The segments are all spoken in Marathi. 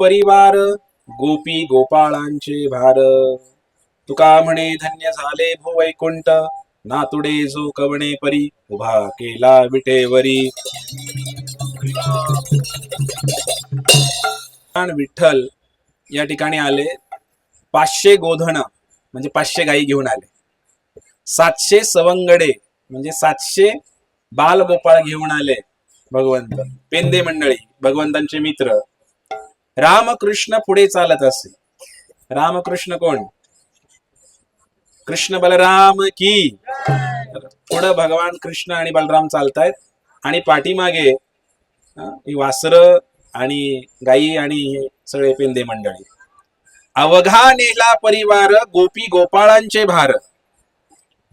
परिवार गोपी गोपाळांचे भार. तुका म्हणे धन्य झाले भुवैकुंठ नातुडे जो कवणे परी उभा केला विटेवरी. विठ्ठल या ठिकाणी आले. 500 गोधन म्हणजे 500 गायी घेऊन आले. 700 सवंगडे म्हणजे 700 बालगोपाळ घेऊन आले भगवंत. पेंदे मंडळी भगवंतांचे मित्र. रामकृष्ण पुढे चालत असे. रामकृष्ण कोण? कृष्ण बलराम की. पुढे भगवान कृष्ण आणि बलराम चालतायत आणि पाठीमागे वासर आणि गाई आणि सगळे पेंदे मंडळी. अवघा नेला परिवार गोपी गोपाळांचे भार.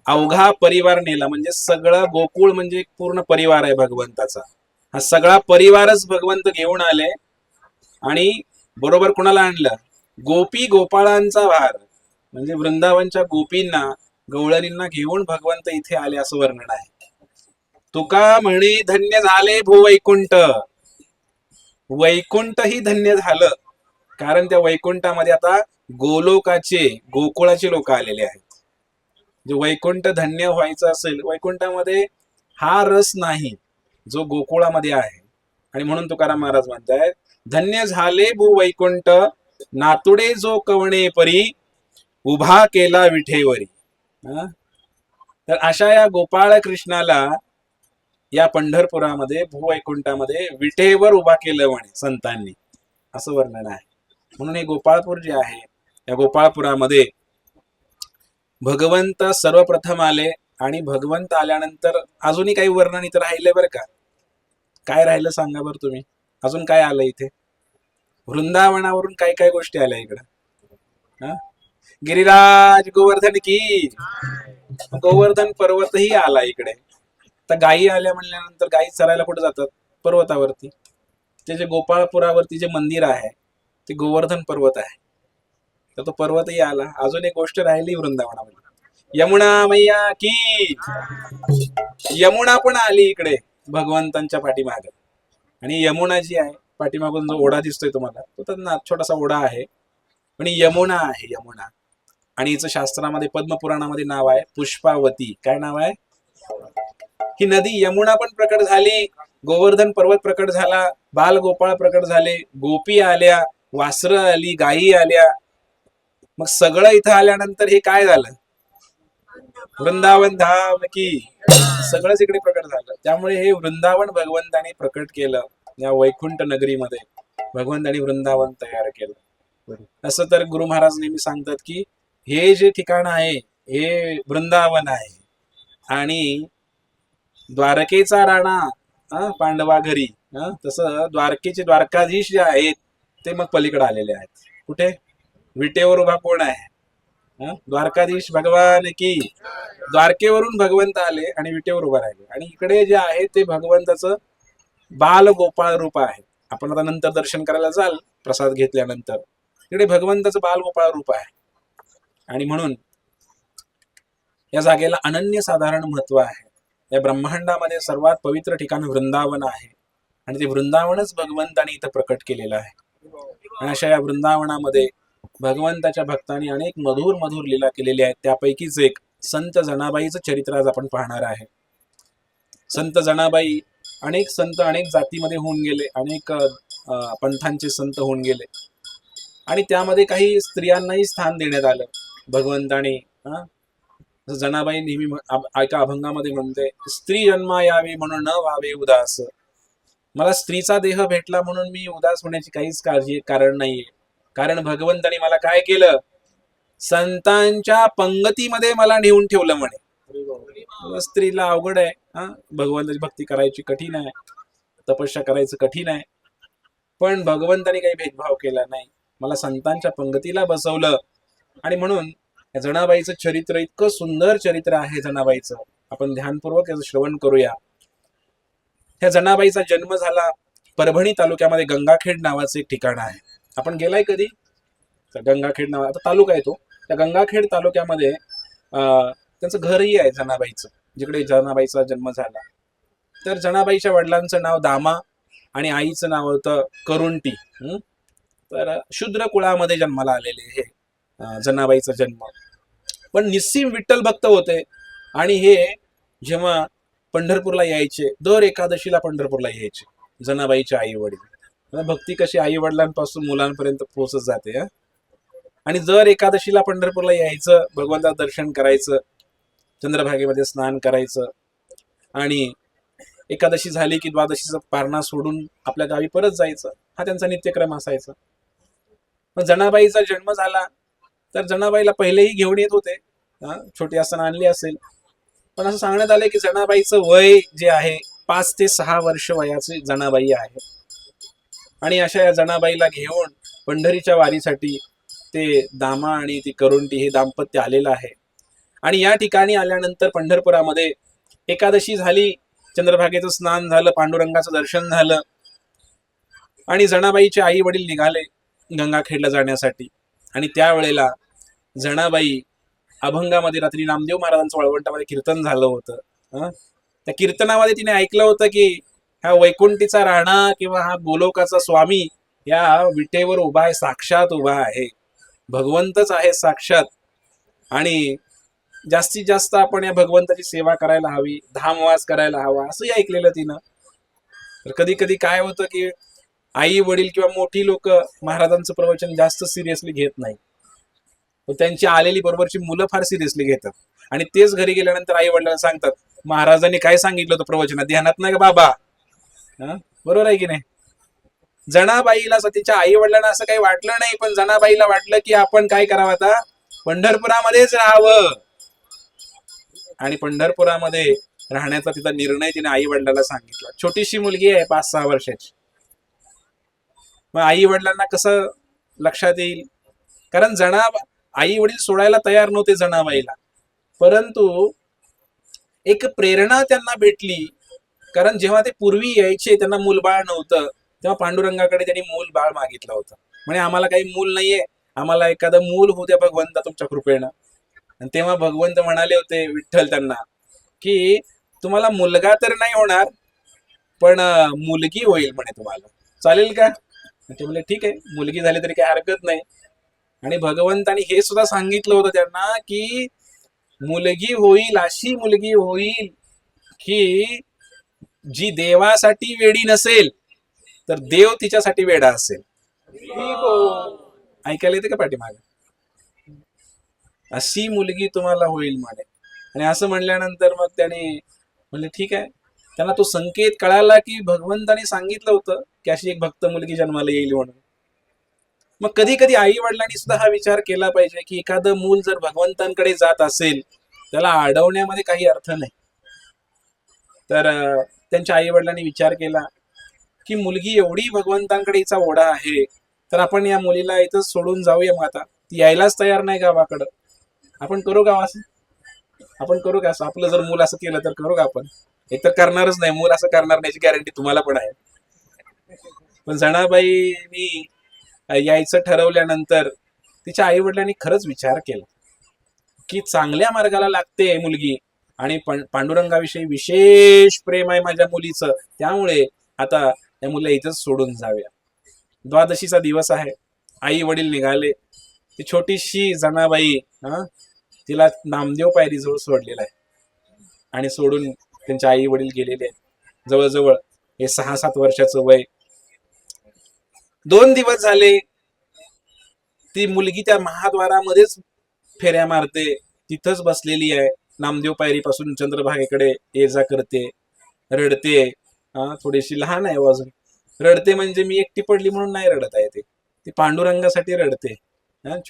अवघा परिवार नेला म्हणजे सगळं गोकुळ म्हणजे पूर्ण परिवार आहे भगवंताचा. हा सगळा परिवारच भगवंत घेऊन आले आणि बरोबर कोणाला आणलं? गोपी गोपाळांचा भार म्हणजे वृंदावनच्या गोपींना गवळणींना घेऊन भगवंत इथे आले असं वर्णन आहे. तुका म्हणे धन्य झाले भूवैकुंठ. वैकुंठ ही धन्य झालं कारण त्या वैकुंठामध्ये आता गोलोकाचे गोकुळाचे लोक आलेले आहेत. जे वैकुंठ धन्य व्हायचं असेल वैकुंठामध्ये हा रस नाही जो गोकुळामध्ये आहे. आणि म्हणून तुकाराम महाराज म्हणतायत धन्य झाले भू वैकुंठ नातुडे जो कवणे परी उभा केला विठेवरी. तर अशा या गोपाळ कृष्णाला या पंढरपुरामध्ये भूवैकुंठामध्ये विठेवर उभा केलं म्हणे संतांनी असं वर्णन आहे. म्हणून हे गोपाळपूर जे आहे या गोपाळपुरामध्ये भगवंत सर्वप्रथम आले आणि भगवंत आल्यानंतर अजूनही काही वर्णन इथं राहिले बरं का. काय राहिलं सांगा बरं तुम्ही. अजून काय आलं इथे? वृंदावनावरून काय काय गोष्टी आल्या इकडं. गिरिराज गोवर्धन की. गोवर्धन पर्वतही आला इकडे. तर गायी आल्या म्हणल्यानंतर गायी चरायला कुठे जातात? पर्वतावरती. ते जे गोपाळपुरावरती जे मंदिर आहे ते गोवर्धन पर्वत आहे. तर तो पर्वतही आला. अजून एक गोष्ट राहिली वृंदावनामध्ये यमुना मैया की. यमुना पण आली इकडे भगवंतांच्या पाठीमागे. आणि यमुना जी आहे पाठीमागून जो ओढा दिसतोय तुम्हाला तो तर छोटासा ओढा आहे पण यमुना आहे यमुना. आणि हिचं शास्त्रामध्ये पद्मपुराणामध्ये नाव आहे पुष्पावती. काय नाव आहे? ही नदी यमुना पण प्रकट झाली. गोवर्धन पर्वत प्रकट झाला. बाल गोपाळ प्रकट झाले. गोपी आल्या. वासरं आली. गायी आल्या. मग सगळं इथं आल्यानंतर हे काय झालं? वृंदावन धाम की. सगळंच इकडे प्रकट झालं. त्यामुळे हे वृंदावन भगवंताने प्रकट केलं. या वैकुंठ नगरीमध्ये भगवंताने वृंदावन तयार केलं. असं तर गुरु महाराज नेहमी सांगतात की हे जे ठिकाण आहे हे वृंदावन आहे आणि द्वारकेचा राणा पांडवा घरी तसं द्वारकेचे द्वारकाधीश जे आहेत ते मग पलीकडे आलेले आहेत. कुठे? विटेवर उभा कोण आहे? द्वारकाधीश भगवान की. द्वारकेवरून भगवंत आले आणि विटेवर उभा राहिले. आणि इकडे जे आहे ते भगवंताचं बाल गोपाळ रूप आहे. आपण आता नंतर दर्शन करायला जाल प्रसाद घेतल्यानंतर. इकडे भगवंताचं बाल गोपाळ रूप आहे. आणि म्हणून या जागेला अनन्यसाधारण महत्व आहे. या ब्रह्मांडामध्ये सर्वात पवित्र ठिकाण वृंदावन आहे आणि ते वृंदावनच भगवंताने इथं प्रकट केलेलं आहे. आणि अशा या वृंदावनामध्ये भगवंताच्या भक्तांनी अनेक मधुर मधुर लीला केलेली आहेत. त्यापैकीच एक संत जनाबाईचं चरित्र आज आपण पाहणार आहे. संत जनाबाई अनेक संत अनेक जातीमध्ये होऊन गेले. अनेक पंथांचे संत होऊन गेले आणि त्यामध्ये काही स्त्रियांनाही स्थान देण्यात आलं भगवंताने. जनाबाई नेहमी एका अभंगामध्ये म्हणते स्त्री जन्मा यावी म्हणून न व्हावे उदास. मला स्त्रीचा देह भेटला म्हणून मी उदास होण्याची काहीच कारण नाहीये. कारण भगवंताने मला काय केलं? संतांच्या पंगतीमध्ये मला नेऊन ठेवलं म्हणे. स्त्रीला अवघड आहे. भगवंताची भक्ती करायची कठीण आहे. तपस्या करायचं कठीण आहे. पण भगवंताने काही भेदभाव केला नाही. मला संतांच्या पंगतीला बसवलं. आणि म्हणून जनाबाईचं चरित्र इतकं सुंदर चरित्र आहे जनाबाईचं. आपण ध्यानपूर्वक याचं श्रवण करूया. ह्या जनाबाईचा जन्म झाला परभणी तालुक्यामध्ये गंगाखेड नावाचं एक ठिकाण आहे. आपण गेलाय कधी? गंगाखेड नावा आता तालुका आहे तो. त्या गंगाखेड तालुक्यामध्ये त्यांचं घरही आहे जनाबाईचं जिकडे जनाबाईचा जन्म झाला. तर जनाबाईच्या वडिलांचं नाव दामा आणि आईचं नाव होतं करुंटी. तर शूद्र कुळामध्ये जन्माला आलेले हे जनाबाईचा जन्म. पण निस्सीम विठ्ठल भक्त होते आणि हे जेव्हा पंढरपूरला यायचे, दर एकादशीला पंढरपूरला यायचे जनाबाईचे आई वडील. भक्ती कशी आई वडिलांपासून मुलांपर्यंत पोहोचत जाते. आणि दर एकादशीला पंढरपूरला यायचं, भगवंताचं दर्शन करायचं, चंद्रभागेमध्ये स्नान करायचं आणि एकादशी झाली की द्वादशीचा पारणा सोडून आपल्या गावी परत जायचं. हा त्यांचा नित्यक्रम असायचा. मग जनाबाईचा जन्म झाला तर जनाबाईला पहिलेही घेऊन येत होते, छोटी असताना आणली असेल. पण असं सांगण्यात आलंय की जनाबाईचं वय जे आहे 5 ते 6 वर्ष वयाची जनाबाई आहे. आणि अशा या जनाबाईला घेऊन पंढरीच्या वारीसाठी ते दामा आणि ती करुंटी हे दाम्पत्य आलेलं आहे. आणि या ठिकाणी आल्यानंतर पंढरपुरामध्ये एकादशी झाली, चंद्रभागेचं स्नान झालं, पांडुरंगाचं दर्शन झालं आणि जनाबाईचे आई वडील निघाले गंगाखेडला जाण्यासाठी. आणि त्यावेळेला जनाबाई अभंगामध्ये रात्री नामदेव महाराजांचं वळवंटामध्ये कीर्तन झालं होतं. त्या कीर्तनामध्ये तिने ऐकलं होतं की हा वैकुंठीचा राणा किंवा हा गोलोकाचा स्वामी या विटेवर उभा आहे, साक्षात उभा आहे, भगवंतच आहे साक्षात. आणि जास्तीत जास्त आपण या भगवंताची सेवा करायला हवी, धामवास करायला हवा, असंही ऐकलेलं तिनं. तर कधी कधी काय होतं की आई वडील किंवा मोठी लोक महाराजांचं प्रवचन जास्त सिरियसली घेत नाही, पण त्यांची आलेली बरोबरची मुलं फार सिरियसली घेतात. आणि तेच घरी गेल्यानंतर आई वडिलांना सांगतात, महाराजांनी काय सांगितलं होतं प्रवचनात, ध्यानात नाही का बाबा? बरोबर आहे की नाही? जनाबाईला तिच्या आई वडिलांना असं काही वाटलं नाही, पण जनाबाईला वाटलं की आपण काय करावं, आता पंढरपुरामध्येच राहावं. आणि पंढरपुरामध्ये राहण्याचा तिचा निर्णय तिने आई वडिलांना सांगितला. छोटीशी मुलगी आहे 5-6 वर्षाची. मग आई वडिलांना कसं लक्षात येईल? कारण आई वडील सोडायला तयार नव्हते जनाबाईला, परंतु एक प्रेरणा त्यांना भेटली. कारण जेव्हा ते पूर्वी यायचे त्यांना मूलबाळ नव्हतं, तेव्हा पांडुरंगाकडे त्यांनी मूलबाळ मागितलं होतं. म्हणजे आम्हाला काही मूल नाहीये, आम्हाला एखादं मूल होऊ द्या भगवंता तुमच्या कृपेनं. आणि तेव्हा भगवंत म्हणाले होते विठ्ठल त्यांना की तुम्हाला मुलगा तर नाही होणार, पण मुलगी होईल म्हणे, तुम्हाला चालेल का? ते म्हणले ठीक आहे, मुलगी झाली तरी काही हरकत नाही. आणि भगवंतानी हे सुद्धा सांगितलं होतं त्यांना की मुलगी होईल, अशी मुलगी होईल की जी देवासाठी वेडी नसेल तर देव तिच्यासाठी वेडा असेल. ऐकायला येते का पाठीमागे? अशी मुलगी तुम्हाला होईल म्हणे. आणि असं म्हणल्यानंतर मग त्याने म्हणले ठीक आहे. त्यांना तो संकेत कळाला की भगवंताने सांगितलं होतं की अशी एक भक्त मुलगी जन्माला येईल म्हणून. मग कधी कधी आई वडिलांनी सुद्धा हा विचार केला पाहिजे की एखादं मूल जर भगवंतांकडे जात असेल त्याला अडवण्यामध्ये काही अर्थ नाही. तर त्यांच्या आई वडिलांनी विचार केला की मुलगी एवढी भगवंतांकडे हिचा ओढा आहे, तर आपण या मुलीला इथं सोडून जाऊया. मग आता ती यायलाच तयार नाही गावाकडं, आपण करू का असं? आपण करू का असं? आपलं जर मूल असं केलं तर करू का आपण? एक तर करणारच नाही, मूल असं करणार नाही गॅरंटी तुम्हाला पण आहे. पण जनाबाईंनी यायचं ठरवल्यानंतर तिच्या आई वडिलांनी खरंच विचार केला की चांगल्या मार्गाला लागते मुलगी आणि पांडुरंगाविषयी विशेष प्रेम आहे माझ्या मुलीचं, त्यामुळे आता या मुलीला इथंच सोडून जाऊया. द्वादशीचा दिवस आहे, आई वडील निघाले. ती छोटीशी जनाबाई तिला नामदेव पायरीजवळ सोडलेला आहे आणि सोडून त्यांच्या आई वडील गेलेले. जवळजवळ हे 6-7 वर्षाचं वय. 2 दिवस झाले ती मुलगी त्या महाद्वारामध्येच फेऱ्या मारते, तिथंच बसलेली आहे. नामदेव पायरीपासून चंद्रभागेकडे ये जा करते, रडते. थोडीशी लहान आहे अजून, रडते म्हणजे मी एकटी पडली म्हणून नाही रडत आहे, ती पांडुरंगासाठी रडते.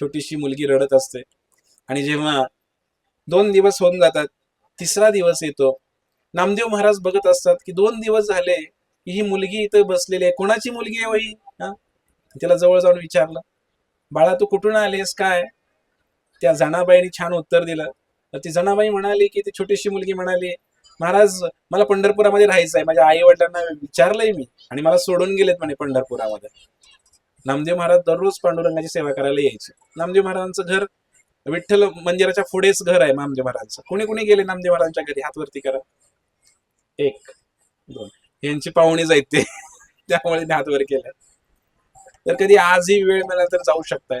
छोटीशी मुलगी रडत असते. आणि जेव्हा 2 दिवस होऊन जातात, 3रा दिवस येतो. नामदेव महाराज बघत असतात की 2 दिवस झाले की ही मुलगी इथं बसलेली आहे. कोणाची मुलगी आहे वही? तिला जवळ जाऊन विचारलं, बाळा तू कुठून आलीस काय? त्या जनाबाईंनी छान उत्तर दिलं. तर ती जनाबाई म्हणाली की ती छोटीशी मुलगी म्हणाली, महाराज मला पंढरपुरामध्ये राहायचं आहे, माझ्या आई वडिलांना विचारलंय मी आणि मला सोडून गेलेत म्हणे पंढरपुरामध्ये. नामदेव महाराज दररोज पांडुरंगाची सेवा करायला यायचे. नामदेव महाराजांचं घर विठ्ठल मंदिराच्या पुढेच घर आहे नामदेव महाराजांचं. कोणी कोणी गेले नामदेव महाराजांच्या घरी? हात वरती करा. 1, 2. यांची पाहुणीच आहेत ते त्यामुळे हात वर केलं. तर कधी आजही वेळ मिळाला तर जाऊ शकताय.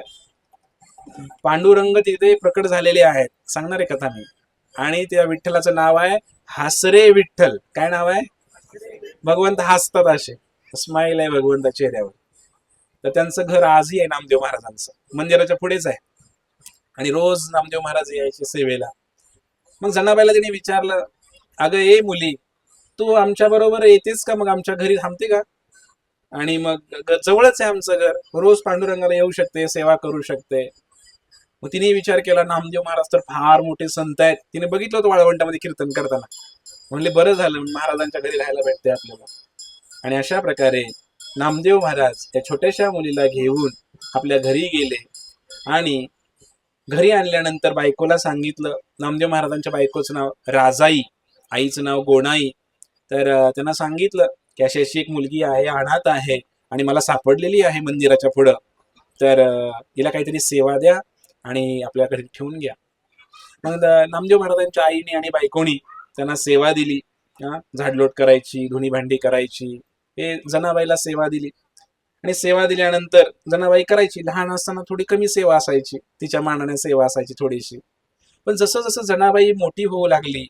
पांडुरंग तिथे प्रकट झालेले आहेत, सांगणार आहे कथा मी. आणि त्या विठ्ठलाचं नाव आहे हासरे विठ्ठल. काय नाव आहे? भगवंत हसतात असे, स्माईल आहे भगवंताच्या चेहऱ्यावर. तर त्यांचं घर आजही आहे नामदेव महाराजांचं, मंदिराच्या पुढेच आहे. आणि रोज नामदेव महाराज यायचे सेवेला. मग जनाबाईला तिने विचारलं, अगं ए मुली, तू आमच्या बरोबर येतेस का, मग आमच्या घरी थांबते का? आणि मग जवळच आहे आमचं घर, रोज पांडुरंगाला येऊ शकते, सेवा करू शकते. मग तिने विचार केला, नामदेव महाराज तर फार मोठे संत आहेत. तिने बघितलं होतं वाळवंटामध्ये कीर्तन करताना. म्हणले बरं झालं, महाराजांच्या घरी राहायला भेटते आपल्याला. आणि अशा प्रकारे नामदेव महाराज त्या छोट्याशा मुलीला घेऊन आपल्या घरी गेले. आणि घरी आणल्यानंतर बायकोला सांगितलं. नामदेव महाराजांच्या बायकोचं नाव राजाई, आईचं नाव गोणाई. तर त्यांना सांगितलं की अशी अशी एक मुलगी आहे, अनाथ आहे आणि मला सापडलेली आहे मंदिराच्या पुढं. तर हिला काहीतरी सेवा द्या आणि आपल्याकडे ठेवून घ्या. मग नामदेव महाराजांच्या आईने आणि बायकोनी त्यांना सेवा दिली. झाडलोट करायची, धुणी भांडी करायची, हे जनाबाईला सेवा दिली. आणि सेवा दिल्यानंतर जनाबाई करायची. लहान असताना थोडी कमी सेवा असायची, तिच्या मानाने सेवा असायची थोडीशी. पण जसं जसं जनाबाई मोठी होऊ लागली,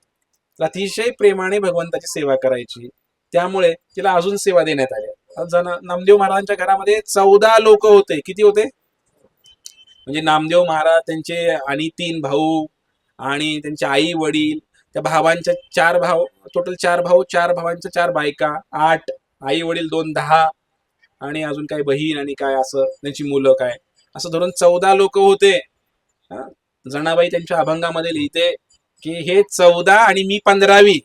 अतिशय प्रेमाने भगवंताची सेवा करायची. त्यामुळे तिला अजून सेवा देण्यात आल्या. नामदेव महाराजांच्या घरामध्ये 14 लोक होते. किती होते? म्हणजे नामदेव महाराज, त्यांचे आणि 3 भाऊ आणि त्यांचे आई वडील, त्या भावांच्या 4 भाव, टोटल 4 भाऊ, 4 भावांच्या 4 बायका, 8 आई वडील, 2 10, आणि अजून काय बहीण आणि काय असं त्यांची मुलं, काय असं धरून 14 लोक होते. जनाबाई त्यांच्या अभंगामध्ये लिहिते की हे 14 आणि मी 15वी.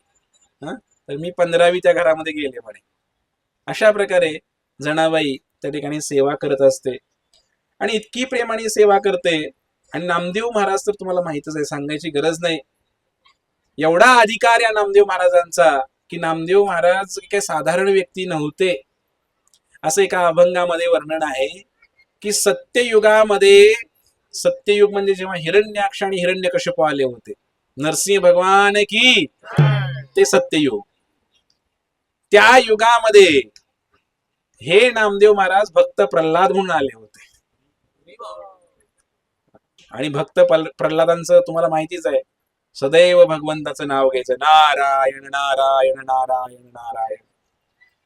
तर मी 15वी त्या घरामध्ये गेले म्हणे. अशा प्रकारे जनाबाई त्या ठिकाणी सेवा करत असते आणि इतकी प्रेमाने सेवा करते. आणि नामदेव महाराज तर तुम्हाला माहितच आहे, सांगायची गरज नाही. एवढा अधिकार या नामदेव महाराजांचा की नामदेव महाराज काही साधारण व्यक्ती नव्हते. असं एका अभंगामध्ये वर्णन आहे की सत्ययुगामध्ये, सत्ययुग म्हणजे जेव्हा हिरण्याक्ष आणि हिरण्यकश्यप आले होते, नरसिंह भगवान की, ते सत्ययुग. त्या युगामध्ये हे नामदेव महाराज भक्त प्रल्हाद म्हणून आले होते. आणि भक्त प्रल्हादांचं तुम्हाला माहितीच आहे, सदैव भगवंताचं नाव घ्यायचं, नारायण नारायण नारायण नारायण.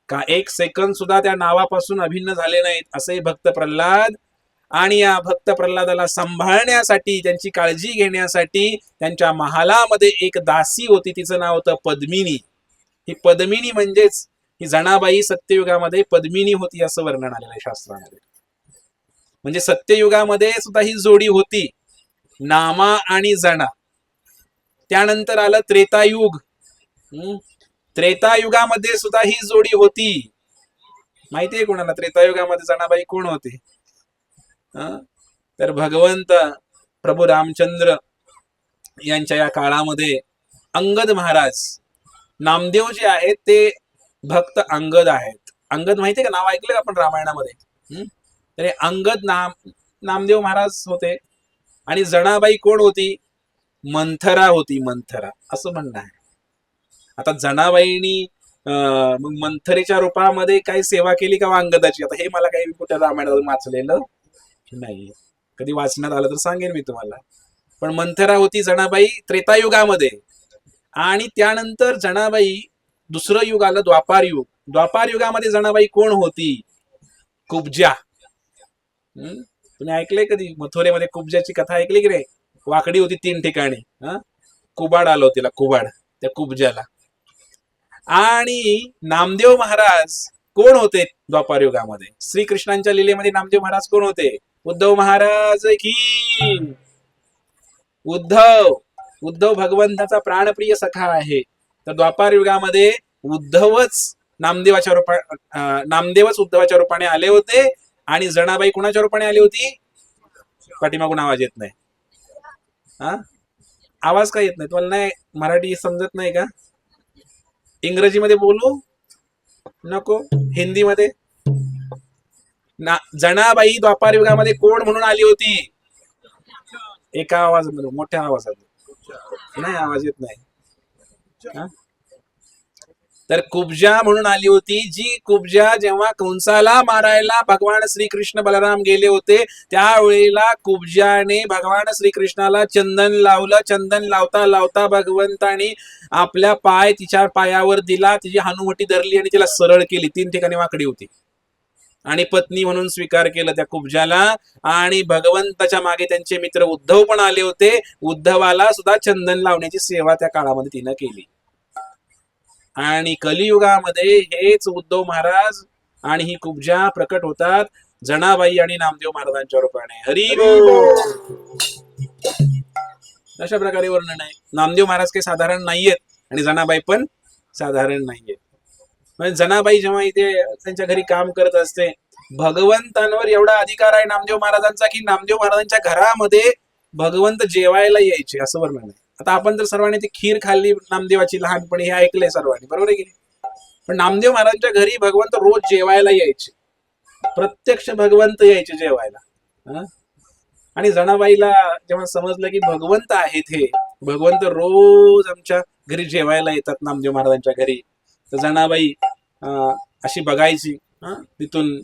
का एक सेकंद सुद्धा त्या नावापासून अभिन्न झाले नाहीत असे भक्त प्रल्हाद. आणि या भक्त प्रल्हादाला सांभाळण्यासाठी, त्यांची काळजी घेण्यासाठी त्यांच्या महालामध्ये एक दासी होती, तिचं नाव होतं पद्मिनी. ही पद्मिनी म्हणजेच ही जनाबाई सत्ययुगामध्ये पद्मिनी होती असं वर्णन आलेलं आहे शास्त्रामध्ये. म्हणजे सत्ययुगामध्ये सुद्धा ही जोडी होती, नामा आणि जना. त्यानंतर आलं त्रेतायुग. त्रेतायुगामध्ये सुद्धा ही जोडी होती. माहितीये कोणाला त्रेतायुगामध्ये जनाबाई कोण होते? तर भगवंत प्रभू रामचंद्र यांच्या या काळामध्ये अंगद महाराज, नामदेव जे आहेत ते भक्त अंगद आहेत. अंगद माहितीये का, नाव ऐकलं आपण रामायणामध्ये? तर अंगद नामदेव महाराज होते. आणि जनाबाई कोण होती? मंथरा होती, मंथरा असं म्हणणं आहे. आता जनाबाईनी मग मंथरेच्या रूपामध्ये काही सेवा केली का अंगदाची? आता हे मला काही कुठे रामायणात वाचलेलं नाही, कधी वाचण्यात आलं तर सांगेन मी तुम्हाला. पण मंथरा होती जनाबाई त्रेतायुगामध्ये. आणि त्यानंतर जनाबाई, दुसरं युग आलं द्वापार युग. द्वापार युगामध्ये जनाबाई कोण होती? कुब्जा. तुम्ही ऐकलंय कधी मथुरेमध्ये कुब्जाची कथा ऐकली की रे? वाकडी होती 3 ठिकाणी, कुबाड आलो तिला, कुबाड, त्या कुब्जाला. आणि नामदेव महाराज कोण होते द्वापार युगामध्ये? श्रीकृष्णांच्या लीलेमध्ये नामदेव महाराज कोण होते? उद्धव महाराज की. उद्धव भगवंताचा प्राणप्रिय सखा आहे. तर द्वापार युगामध्ये उद्धवच नामदेवच उद्धवाच्या रूपाने आले होते. आणि जनाबाई कुणाच्या रूपाने आली होती? पाठीमागून आवाज येत नाही. आवाज का येत नाही तुम्हाला? नाही मराठी समजत नाही का? इंग्रजीमध्ये बोलू नको, हिंदीमध्ये? जनाबाई द्वापार युगामध्ये कोण म्हणून आली होती? एका आवाजामध्ये, मोठ्या आवाजात. नाही आवाज येत नाही. तर कुब्जा म्हणून आली होती, जी कुब्जा जेव्हा कंसाला मारायला भगवान श्रीकृष्ण बलराम गेले होते त्यावेळेला कुब्जाने भगवान श्रीकृष्णाला चंदन लावलं. चंदन लावता लावता भगवंतानी आपल्या पाय तिच्या पायावर दिला, तिची हनुवटी धरली आणि तिला सरळ केली. 3 ठिकाणी वाकडी होती आणि पत्नी म्हणून स्वीकार केलं त्या कुब्जाला. आणि भगवंताच्या मागे त्यांचे मित्र उद्धव पण आले होते. उद्धवाला सुद्धा चंदन लावण्याची सेवा त्या काळामध्ये तिनं केली. आणि कलियुगामध्ये हेच उद्धव महाराज आणि ही कुब्जा प्रकट होतात जनाबाई आणि नामदेव महाराजांच्या रूपाने. हरी बोल. अशा प्रकारे वर्णन आहे. नामदेव महाराज काही साधारण नाहीयेत आणि जनाबाई पण साधारण नाहीयेत. म्हणजे जनाबाई जेव्हा इथे त्यांच्या घरी काम करत असते, भगवंतांवर एवढा अधिकार आहे नामदेव महाराजांचा की नामदेव महाराजांच्या घरामध्ये भगवंत जेवायला यायचे असं वर्णन आहे. आता आपण जर सर्वांनी ती खीर खाल्ली नामदेवाची लहानपणी हे ऐकलंय सर्वांनी, बरोबर आहे की नाही? पण नामदेव महाराजांच्या घरी भगवंत रोज जेवायला यायचे, प्रत्यक्ष भगवंत यायचे जेवायला. आणि जनाबाईला जेव्हा समजलं की भगवंत आहेत, हे भगवंत रोज आमच्या घरी जेवायला येतात नामदेव महाराजांच्या घरी, तर जनाबाई अशी बघायची तिथून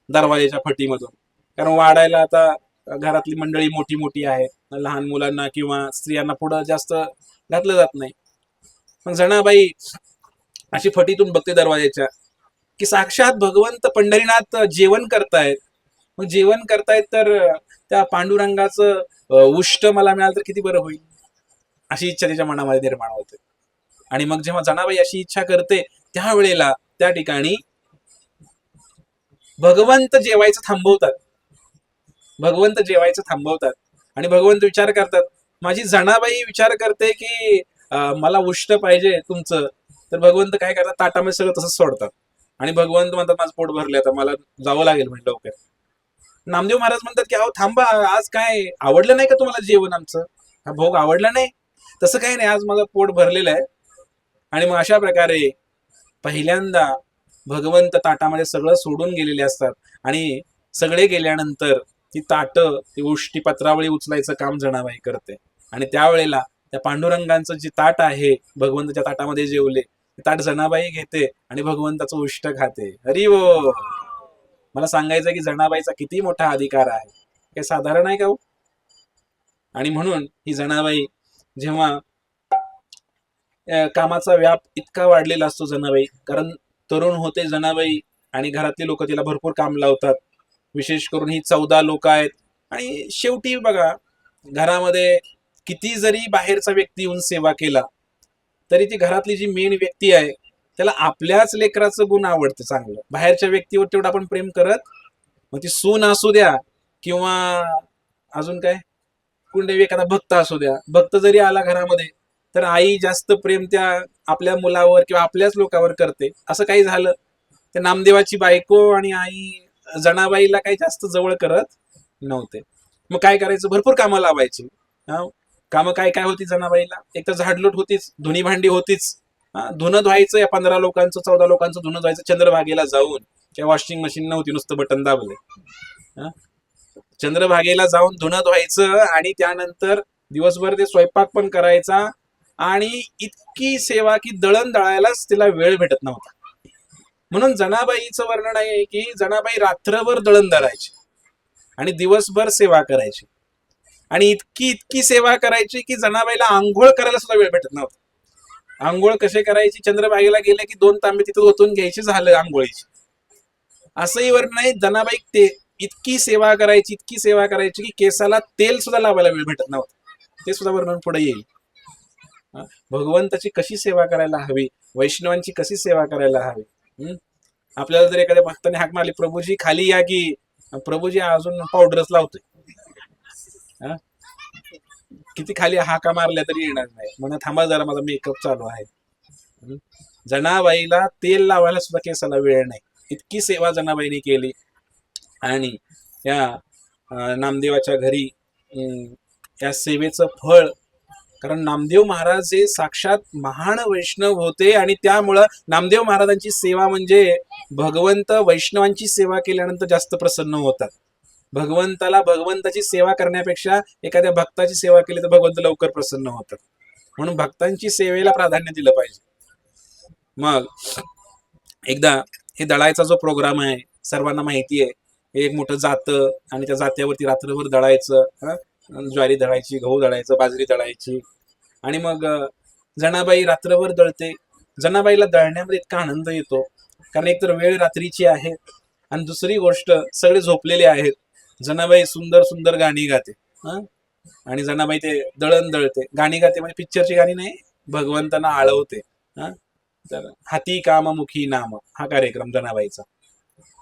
दरवाजाच्या फटीमधून. कारण वाढायला आता घरातली मंडळी मोठी मोठी आहे, लहान मुलांना किंवा स्त्रियांना पुढं जास्त घातलं जात नाही. पण जनाबाई अशी फटीतून बघते दरवाजाच्या की साक्षात भगवंत पंढरीनाथ जेवण करतायत. मग जेवण करतायत तर त्या पांडुरंगाचं उष्ट मला मिळालं तर किती बरं होईल, अशी इच्छा त्याच्या मनामध्ये निर्माण होते. आणि मग जेव्हा जनाबाई अशी इच्छा करते त्यावेळेला त्या ठिकाणी भगवंत जेवायचं थांबवतात. भगवंत जेवायचं थांबवतात आणि भगवंत विचार करतात. माझी जनाबाई विचार करते की मला उष्ट पाहिजे तुमचं. तर भगवंत काय करतात, ताटामध्ये सगळं तसंच सोडतात आणि भगवंत म्हणतात माझं पोट भरले, आता मला जावं लागेल म्हणजे लवकर. नामदेव महाराज म्हणतात की अहो थांबा, आज काय आवडलं नाही का तुम्हाला जेवण आमचं, हा भोग आवडला नाही? तसं काही नाही, आज माझं पोट भरलेलं आहे. आणि मग अशा प्रकारे पहिल्यांदा भगवंत ताटामध्ये सगळं सोडून गेलेले असतात आणि सगळे गेल्यानंतर ती ताट, ती उष्टी पत्रावळी उचलायचं काम जनाबाई करते. आणि त्यावेळेला त्या पांडुरंगांचं जे ताट आहे, भगवंताच्या ताटामध्ये जेवले ताट जनाबाई घेते आणि भगवंताचं उष्ट खाते. हरी वो. मला सांगायचं की जनाबाईचा किती मोठा अधिकार आहे, काही साधारण आहे का हो? आणि म्हणून ही जनाबाई जेव्हा कामाचा व्याप इतका वाढलेला असतो जनाबाई, कारण तरुण होते जनाबाई आणि घरातले लोक तिला भरपूर काम लावतात. विशेष करून ही 14 लोक आहेत. आणि शेवटी बघा, घरामध्ये किती जरी बाहेरचा व्यक्ती येऊन सेवा केला तरी ती घरातली जी मेन व्यक्ती आहे त्याला आपल्याच लेकराचं गुण आवडतं चांगलं, बाहेरच्या व्यक्तीवर तेवढं आपण प्रेम करत. मग ती सून असू द्या किंवा अजून काय कुंडे एखादा भक्त असू द्या, भक्त जरी आला घरामध्ये तर आई जास्त प्रेम त्या आपल्या मुलावर किंवा आपल्याच लोकांवर करते. असं काही झालं तर नामदेवाची बायको आणि आई जनाबाईला काही जास्त जवळ करत नव्हते. मग काय करायचं, भरपूर कामं लावायची. कामं काय काय होती जनाबाईला, एक तर झाडलोट होतीच, धुणी भांडी होतीच. धुणं धुवायचं, या 15 लोकांचं 14 लोकांचं धुणं धुवायचं चंद्रभागेला जाऊन. किंवा वॉशिंग मशीन नव्हती, नुसतं बटन दाबले. चंद्रभागेला जाऊन धुणं धुवायचं आणि त्यानंतर दिवसभर ते स्वयंपाक पण करायचा. आणि इतकी सेवा की दळण दळायलाच तिला वेळ भेटत नव्हता. म्हणून जनाबाईचं वर्णन आहे की जनाबाई रात्रभर दळण दळायची आणि दिवसभर सेवा करायची. आणि इतकी इतकी सेवा करायची की जनाबाईला आंघोळ करायला सुद्धा वेळ भेटत नव्हता. आंघोळ कसे करायची, चंद्रभागेला गेले की 2 तांबे तिथं ओतून घ्यायची, झालं आंघोळीची. असंही वर्णन आहे. जनाबाई ते इतकी सेवा करायची, इतकी सेवा करायची की केसाला तेल सुद्धा लावायला वेळ भेटत नव्हता. ते सुद्धा वर्णन पुढे येईल. भगवंताची कशी सेवा करायला हवी, वैष्णवांची कशी सेवा करायला हवी. आपल्याला जर एखाद्या भक्ताने हाक मारली, प्रभूजी खाली या, की प्रभूजी अजून पावडरच लावतोय, किती खाली हाका मारल्या तरी येणार नाही, म्हणून थांबा जरा माझा मेकअप चालू आहे. जनाबाईला तेल लावायला सुद्धा केसाला वेळ नाही, इतकी सेवा जनाबाईने केली. आणि या नामदेवाच्या घरी या सेवेचं फळ, कारण नामदेव महाराज हे साक्षात महान वैष्णव होते आणि त्यामुळं नामदेव महाराजांची सेवा म्हणजे भगवंत वैष्णवांची सेवा केल्यानंतर जास्त प्रसन्न होतात. भगवंताला भगवंताची सेवा करण्यापेक्षा एखाद्या भक्ताची सेवा केली तर भगवंत लवकर प्रसन्न होतात. म्हणून भक्तांची सेवेला प्राधान्य दिलं पाहिजे. मग एकदा हे दळायचा जो प्रोग्राम आहे सर्वांना माहिती आहे, हे एक मोठं जातं आणि त्या जात्यावरती रात्रभर दळायचं. ज्वारी दळायची, गहू दळायचं, बाजरी दळायची. आणि मग जनाबाई रात्रभर दळते. जनाबाईला दळण्यामध्ये इतका आनंद येतो, कारण एकतर वेळ रात्रीची आहे आणि दुसरी गोष्ट सगळे झोपलेले आहेत. जनाबाई सुंदर सुंदर गाणी गाते. हा आणि जनाबाई ते दळण दळते, गाणी गाते, म्हणजे पिक्चरची गाणी नाही, भगवंतांना आळवते. हा तर हाती काम मुखी नाम हा कार्यक्रम जनाबाईचा.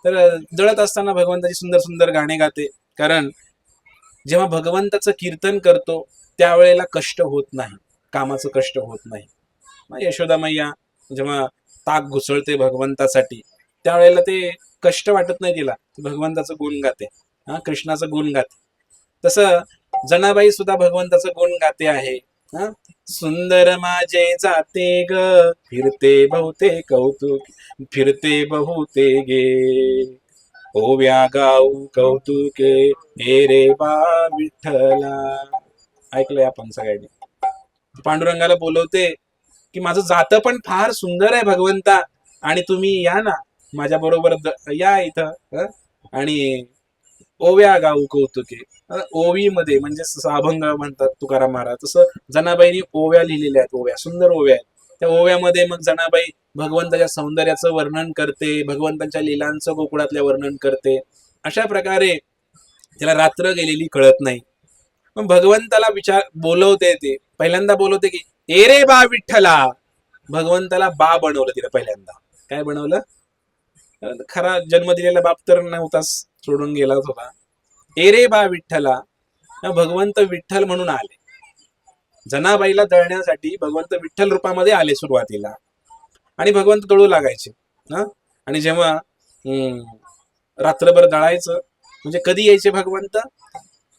तर दळत असताना भगवंताची सुंदर सुंदर गाणे गाते, कारण जेव्हा भगवंताचं कीर्तन करतो त्यावेळेला कष्ट होत नाही, कामाचं कष्ट होत नाही. मग यशोदा मैया जेव्हा ताक घुसळते भगवंतासाठी त्यावेळेला ते कष्ट वाटत नाही तिला, ती भगवंताचं गुण गाते. कृष्णाचं गुण गाते. तसं जनाबाई सुद्धा भगवंताचं गुण गाते आहे. हा सुंदर माझे जाते ग, फिरते बहुते कौतुक, फिरते बहुते गे, ओव्या गाऊ कौतुके, हे रे बा विठ्ठला. ऐकलंय आपण सगळ्यांनी. पांडुरंगाला बोलवते की माझं जातं पण फार सुंदर आहे भगवंता, आणि तुम्ही या ना माझ्या बरोबर, या इथं. आणि ओव्या गाऊ कौतुके, ओवी मध्ये म्हणजे अभंग म्हणतात तुकाराम महाराज, तसं जनाबाईनी ओव्या लिहिलेल्या आहेत. ओव्या सुंदर ओव्या आहेत. त्या ओव्यामध्ये मग जनाबाई भगवंताच्या सौंदर्याचं वर्णन करते, भगवंताच्या लीलांचं गोकुळातल्या वर्णन करते. अशा प्रकारे त्याला रात्र गेलेली कळत नाही. मग भगवंताला बोलवते, ते पहिल्यांदा बोलवते की ए रे बा विठ्ठला. भगवंताला बा बनवलं तिला पहिल्यांदा. काय बनवलं? खरा जन्म दिलेला बाप तर नव्हताच, सोडून गेलाच होता. ए रे बा विठ्ठला. भगवंत विठ्ठल म्हणून आले. जनाबाईला दळण्यासाठी भगवंत विठ्ठल रूपामध्ये आले सुरुवातीला, आणि भगवंत दळू लागायचे. आणि जेव्हा रात्रभर दळायचं, म्हणजे कधी यायचे भगवंत?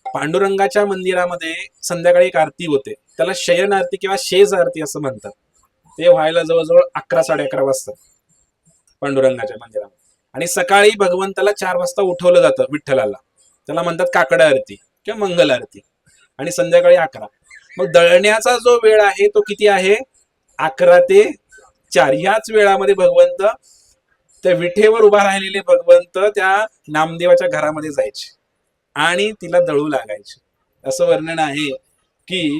पांडुरंगाच्या मंदिरामध्ये संध्याकाळी एक आरती होते, त्याला शयन आरती किंवा शेज आरती असं म्हणतात. ते व्हायला जवळजवळ 11-11:30 वाजतात पांडुरंगाच्या मंदिरामध्ये. आणि सकाळी भगवंताला 4 वाजता उठवलं जातं विठ्ठलाला, त्याला म्हणतात काकडा आरती किंवा मंगल आरती. आणि संध्याकाळी 11. मग दळण्याचा जो वेळ आहे तो किती आहे? 11 ते 4. ह्याच वेळामध्ये भगवंत, त्या विठेवर उभा राहिलेले भगवंत त्या नामदेवाच्या घरामध्ये जायचे आणि तिला दळू लागायचे. असं वर्णन आहे की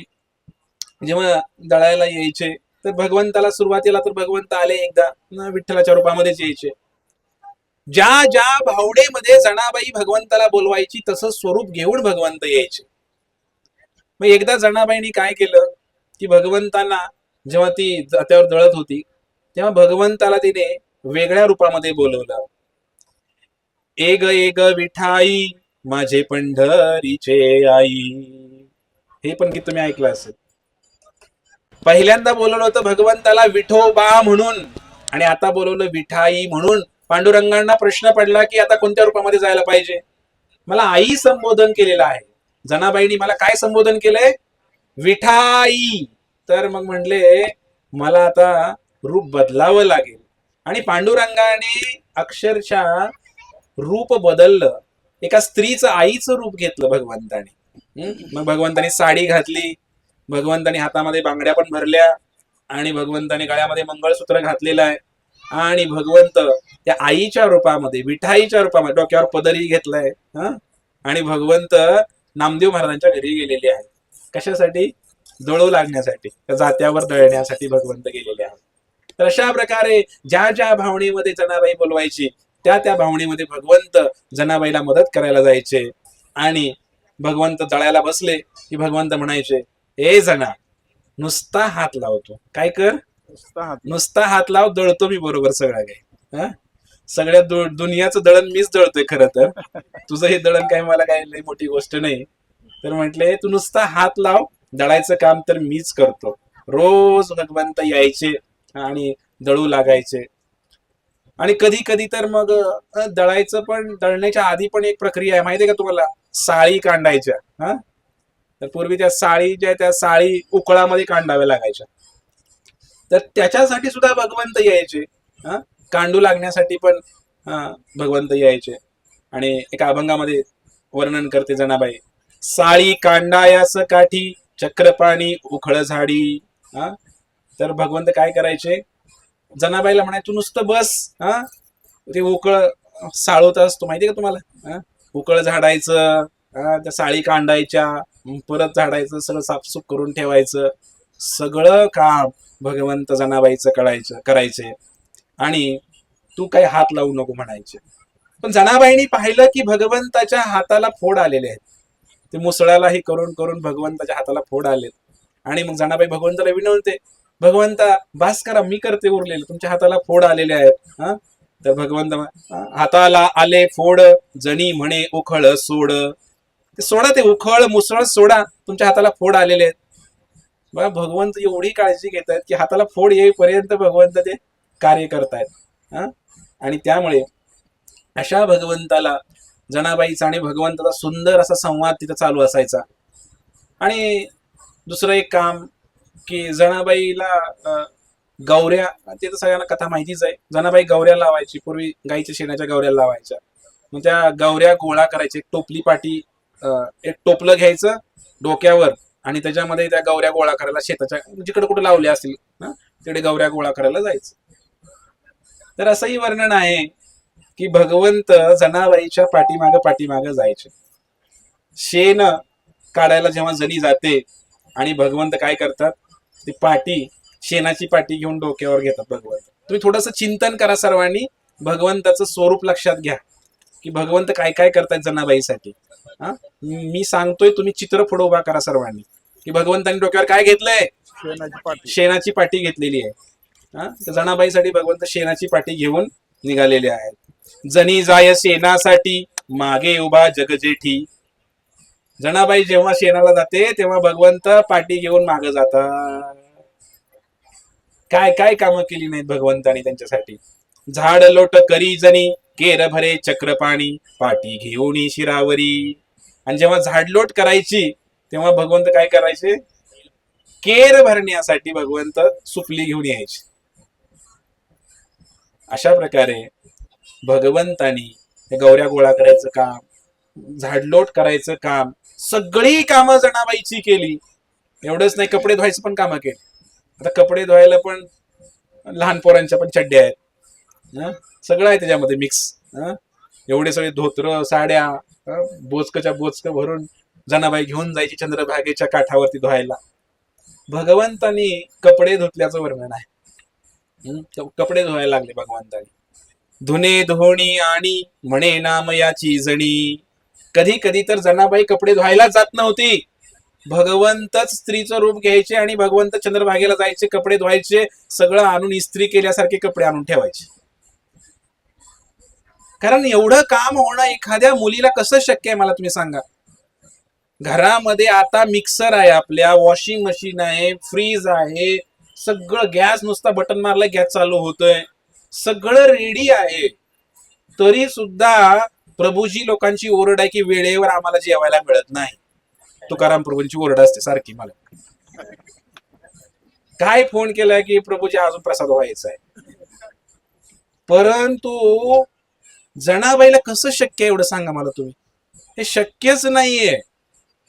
जेव्हा दळायला यायचे तर भगवंताला सुरुवातीला तर भगवंत आले एकदा विठ्ठलाच्या रूपामध्येच यायचे. ज्या ज्या भावडेमध्ये जनाबाई भगवंताला बोलवायची तसं स्वरूप घेऊन भगवंत यायचे. मग एकदा जनाबाईंनी काय केलं की भगवंतांना जेव्हा ती जात्यावर दळत होती तेव्हा भगवंताला तिने वेगळ्या रूपामध्ये बोलवलं. एग एग विठाई माझे पंढरीचे आई. हे पण गीत तुम्ही ऐकलं असेल. पहिल्यांदा बोलवलं होतं भगवंताला विठोबा म्हणून, आणि आता बोलवलं विठाई म्हणून. पांडुरंगांना प्रश्न पडला की आता कोणत्या रूपामध्ये जायला पाहिजे? मला आई संबोधन केलेलं आहे. जनाबाईंनी मला काय संबोधन केलंय? विठाई. तर मग म्हटले मला आता रूप बदलावं लागेल. आणि पांडुरंगाने अक्षरशः रूप बदललं, एका स्त्रीचं आईचं रूप घेतलं भगवंताने. मग भगवंताने साडी घातली, भगवंताने हातामध्ये बांगड्या पण भरल्या, आणि भगवंताने गळ्यामध्ये मंगळसूत्र घातलेलं आहे, आणि भगवंत त्या आईच्या रूपामध्ये, विठाईच्या रूपामध्ये डोक्यावर पदरी घेतलाय. आणि भगवंत नामदेव महाराजांच्या घरी गेलेले आहे. कशासाठी? दळू लागण्यासाठी, जात्यावर दळण्यासाठी भगवंत गेलेले आहे. तर अशा प्रकारे ज्या ज्या भावनेमध्ये जनाबाई बोलवायची त्या त्या भावनेमध्ये भगवंत जनाबाईला मदत करायला जायचे. आणि भगवंत दळायला बसले की भगवंत म्हणायचे, ए जना नुसता हात लावतो, काय कर? नुसता हात लाव, दळतो मी बरोबर सगळं काही. सगळ्या दुनियाचं दळण मीच दळतोय खरं तर, तुझं हे दळण काय मला काही लई मोठी गोष्ट नाही. तर म्हटले तू नुसता हात लाव, दळायचं काम तर मीच करतो. रोज भगवंत यायचे आणि दळू लागायचे. आणि कधी कधी तर मग दळायचं, पण दळण्याच्या आधी पण एक प्रक्रिया आहे माहितीये का तुम्हाला? साळी कांडायच्या. तर पूर्वी त्या साळी ज्या त्या साळी उकळामध्ये कांडाव्या लागायच्या. तर त्याच्यासाठी सुद्धा भगवंत यायचे. कांडू लागण्यासाठी पण भगवंत यायचे. आणि एका अभंगामध्ये वर्णन करते जनाबाई, साळी कांडायास काठी चक्रपाणी उखळ झाडी. तर भगवंत काय करायचे? जनाबाईला म्हणाय तू नुसतं बस, हा ते उकळ साळवत असतो माहितीये का तुम्हाला, हा उकळ झाडायचं, त्या साळी कांडायच्या, परत झाडायचं, सगळं साफसूफ करून ठेवायचं, सगळं काम भगवंत जनाबाईचं करायचे आणि तू काही हात लावू नको म्हणायचे. पण जनाबाईंनी पाहिलं की भगवंताच्या हाताला फोड आलेले आहेत, ते मुसळाला हे करून करून भगवंताच्या हाताला फोड आलेत. आणि मग जनाबाई भगवंताला विनवते, भगवंता बास करा, मी करते उरलेलं, तुमच्या हाताला फोड आलेले आहेत. हा तर भगवंत हाताला आले फोड, जणी म्हणे उखळ सोड. ते सोडा, ते उखळ मुसळ सोडा, तुमच्या हाताला फोड आलेले आहेत. बघा भगवंत एवढी काळजी घेत आहेत की हाताला फोड येईपर्यंत भगवंत ते कार्य करतायत. हा आणि त्यामुळे अशा भगवंताला, जनाबाईचा आणि भगवंताचा सुंदर असा संवाद तिथं चालू असायचा. आणि दुसरं एक काम की जनाबाईला गौऱ्या, ते तर सगळ्यांना कथा माहितीच आहे, जनाबाई गौऱ्या लावायची, पूर्वी गाईच्या शेणाच्या गौऱ्या लावायच्या. मग त्या गौऱ्या गोळा करायच्या, एक टोपली पाटी, एक टोपलं घ्यायचं डोक्यावर आणि त्याच्यामध्ये त्या गौऱ्या गोळा करायला, शेताच्या जिकडे कुठे लावल्या असतील ना तिकडे गौऱ्या गोळा करायला जायचं. तर असंही वर्णन आहे की भगवंत जनाबाईच्या पाठीमाग जायचे. शेण काढायला जेव्हा जणी जाते आणि भगवंत काय करतात, ती पाटी, शेणाची पाटी घेऊन डोक्यावर घेतात भगवंत. तुम्ही थोडस चिंतन करा सर्वांनी, भगवंताचं स्वरूप लक्षात घ्या की भगवंत काय काय करतायत जनाबाईसाठी. हा मी सांगतोय, तुम्ही चित्र पुढे उभा करा सर्वांनी की भगवंतांनी डोक्यावर काय घेतलंय, शेणाची पाटी घेतलेली आहे. हा जनाबाईसाठी भगवंत शेणाची पाटी घेऊन निघालेले आहेत. जनी जाय शेणासाठी, मागे उभा जगजेठी. जनाबाई जेव्हा शेणाला जाते तेव्हा भगवंत पाटी घेऊन मागे जातात. काय काय कामं केली नाहीत भगवंतानी त्यांच्यासाठी. झाड लोट करी जनी, केर भरे चक्र पाणी, पाटी घेऊन शिरावरी. आणि जेव्हा झाडलोट करायची तेव्हा भगवंत काय करायचे, केर भरण्यासाठी भगवंत सुपली घेऊन यायचे. अशा प्रकारे भगवंतानी हे गौऱ्या गोळा करायचं काम, झाडलोट करायचं काम, सगळी कामं जनाबाईची केली. एवढंच नाही, कपडे धुवायचं पण कामं केली. आता कपडे धुवायला पण लहान पोरांच्या पण चड्ड्या आहेत, सगळं आहे त्याच्यामध्ये मिक्स. एवढे सगळे धोत्र, साड्या, बोचकच्या बोचक भरून जनाबाई घेऊन जायची चंद्रभागेच्या काठावरती धुवायला. भगवंतानी कपडे धुतल्याचं वर्णन आहे. कपडे धुवायला लागले भगवंतानी. धुणे धुणी आणि म्हणे नाम याची जणी. कधी कधी तर जनाबाई कपडे धुवायला जात नव्हती, भगवंतच स्त्रीचं रूप घ्यायचे आणि भगवंत चंद्रभागेला जायचे, कपडे धुवायचे, सगळं आणून इस्त्री केल्यासारखे कपडे आणून ठेवायचे. कारण एवढं काम होणं एखाद्या मुलीला कसं शक्य आहे, मला तुम्ही सांगा. घरामध्ये आता मिक्सर आहे, आपल्या वॉशिंग मशीन आहे, फ्रीज आहे, सगळं, गॅस नुसता बटन मारलं गॅस चालू होतोय, सगळं रेडी आहे. तरी सुद्धा प्रभूजी लोकांची ओरड आहे की वेळेवर आम्हाला जेवायला मिळत नाही. तुकाराम प्रभूंची ओरड असते सारखी मला. काय फोन केलाय की प्रभूजी अजून प्रसाद व्हायचा आहे. परंतु जनाबाईला कसं शक्य आहे एवढं सांगा मला तुम्ही. हे शक्यच नाहीये.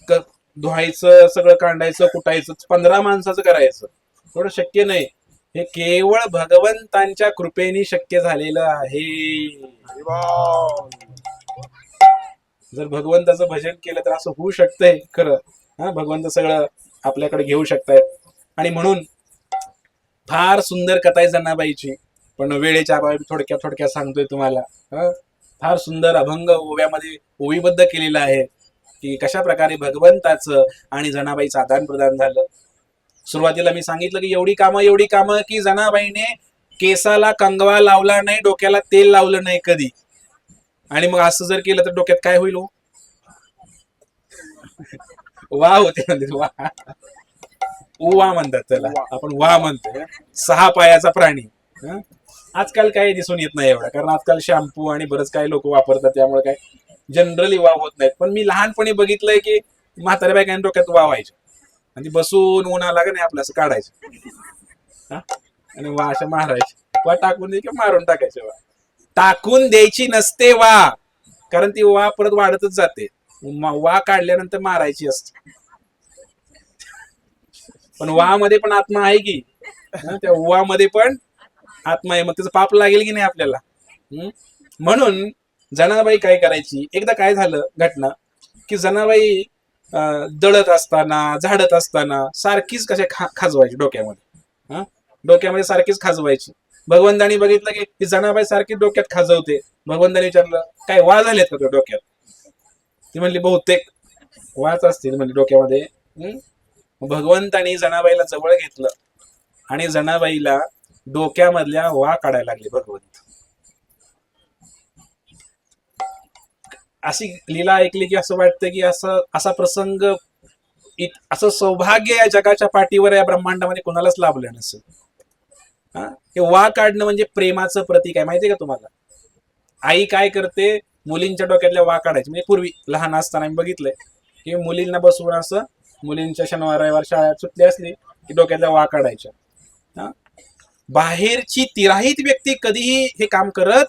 धुवायचं, सगळं काढायचं, कुटायचं, 15 माणसाचं करायचं, एवढं शक्य नाही. हे केवळ भगवंतांच्या कृपेने शक्य झालेलं आहे. जर भगवंताचं भजन केलं तर असं होऊ शकतंय खरं. भगवंत सगळं आपल्याकडे घेऊ शकतायत. आणि म्हणून फार सुंदर कथा आहे जनाबाईची, पण वेळेच्या अभावी थोडक्यात सांगतोय तुम्हाला. फार सुंदर अभंग ओव्यामध्ये ओवीबद्ध केलेला आहे की कशा प्रकारे भगवंताचं आणि जनाबाईचं आदान प्रदान झालं. सुरुवातीला मी सांगितलं की एवढी कामं की जनाबाईने केसाला कंगवा लावला नाही, डोक्याला तेल लावलं नाही कधी. आणि मग असं जर केलं तर डोक्यात काय होईल हो? वा होते म्हणते, वा, उवा म्हणतात त्याला, आपण वा म्हणतोय. 6 पायाचा प्राणी. आजकाल काही दिसून येत नाही एवढा, कारण आजकाल शॅम्पू आणि बरंच काही लोक वापरतात, त्यामुळे काय जनरली वाव होत नाहीत. पण मी लहानपणी बघितलंय की म्हाताऱ्या बायकांनी डोक्यात वाव व्हायचे आणि बसून उन्हा लागे नाही आपलं असं काढायचं आणि वा अशा मारायचे. वा टाकून दे किंवा मारून टाकायचे. वा टाकून द्यायची नसते वा, कारण ती वा परत वाढतच जाते. वा काढल्यानंतर मारायची असते. पण वा मध्ये पण आत्मा आहे की, त्या वा मध्ये पण आत्मा आहे, मग त्याचं पाप लागेल की नाही आपल्याला. म्हणून जनाबाई काय करायची, एकदा काय झालं घटना की जनाबाई दळत असताना झाडत असताना सारखीच कशा खाजवायची डोक्यामध्ये. डोक्यामध्ये सारखीच खाजवायची. भगवंतानी बघितलं की ती जनाबाई सारखी डोक्यात खाजवते. भगवंतानी विचारलं काय वाज झालेत का डोक्यात. ती म्हणली बहुतेक वाच असतील म्हणजे डोक्यामध्ये. भगवंतानी जनाबाईला जवळ घेतलं आणि जनाबाईला डोक्यामधल्या वा काढायला लागले भगवंत. अशी लीला ऐकली की असं वाटतं की असा प्रसंग, असं सौभाग्य या जगाच्या पाठीवर या ब्रह्मांडामध्ये कोणालाच लाभलं नसेल. हे वा काढणं म्हणजे प्रेमाचं प्रतीक आहे. माहितीये का तुम्हाला. आई काय करते, मुलींच्या डोक्यातल्या वा काढायची. म्हणजे पूर्वी लहान असताना मी बघितलंय की मुलींना बसवून असं, मुलींच्या शनिवार रविवार शाळा सुटली असली की डोक्यातल्या वा काढायच्या. बाहेरची तिराहित व्यक्ती कधीही हे काम करत,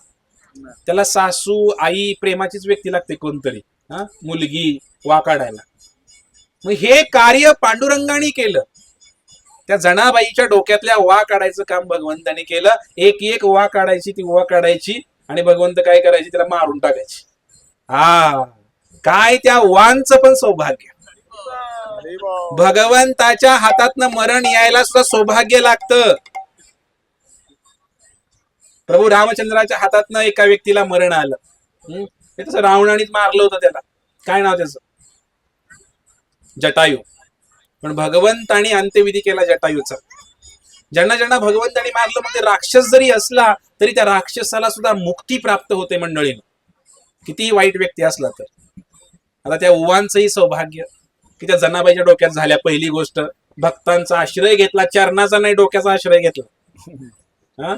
त्याला सासू आई प्रेमाचीच व्यक्ती लागते कोणतरी, मुलगी वा काढायला. मग हे कार्य पांडुरंगाने केलं. त्या जनाबाईच्या डोक्यातल्या वा काढायचं काम भगवंताने केलं. एक एक वा काढायची, ती वा काढायची आणि भगवंत काय करायची, त्याला मारून टाकायची. काय त्या वांचं पण सौभाग्य. भगवंताच्या हातातनं मरण यायला सुद्धा सौभाग्य लागतं. प्रभू रामचंद्राच्या हातातनं एका व्यक्तीला मरण आलं. ते तसं रावणानेच मारलं होतं त्याला. काय नाव त्याचं, जटायू. पण भगवंतानी अंत्यविधी केला जटायूचा. ज्यांना ज्यांना भगवंतानी मारलं, मग ते राक्षस जरी असला तरी त्या राक्षसाला सुद्धा मुक्ती प्राप्त होते मंडळीनं, कितीही वाईट व्यक्ती असला तर. आता त्या उवांचंही सौभाग्य की त्या जनाबाईच्या डोक्यात झाल्या. पहिली गोष्ट, भक्तांचा आश्रय घेतला, चरणाचा नाही डोक्याचा आश्रय घेतला.